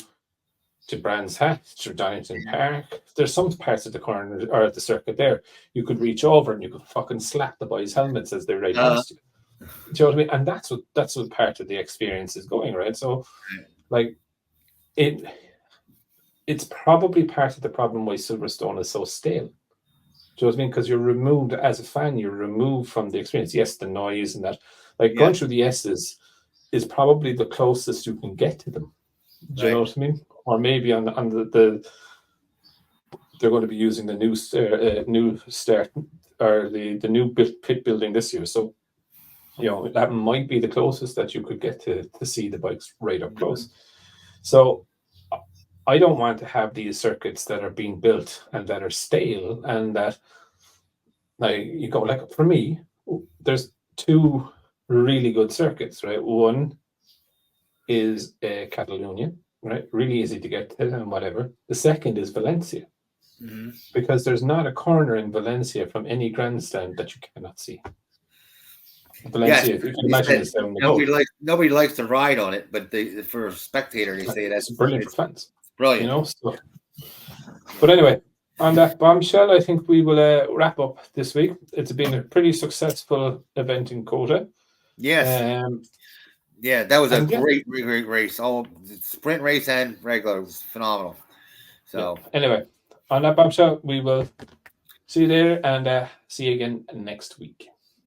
Brands Hatch or Donington Park, there's some parts of the corner or at the circuit there you could reach over and you could fucking slap the boys' helmets as they ride past you. Do you know what I mean? And that's what part of the experience is going, right? So, like, it's probably part of the problem why Silverstone is so stale. Do you know what I mean? Because you're removed as a fan, you're removed from the experience. Yes, the noise and that, like going through the S's is probably the closest you can get to them. Do you know what I mean? Or maybe on the they're going to be using the new start or the new pit building this year. So, you know, that might be the closest that you could get to see the bikes right up close. So I don't want to have these circuits that are being built and that are stale and that, like, you go, like, for me, there's two really good circuits, right? One is Catalonia, right? Really easy to get to and whatever. The second is Valencia, because there's not a corner in Valencia from any grandstand that you cannot see. Valencia, if you can imagine, is down the road. Nobody likes to ride on it, but for a spectator, they say that's brilliant for fans. Brilliant, you know. So, but anyway, on that bombshell, I think we will wrap up this week. It's been a pretty successful event in COTA. Yes. Yeah, that was a great race. All sprint race and regular. It was phenomenal. So anyway, on that bombshell, we will see you there and see you again next week.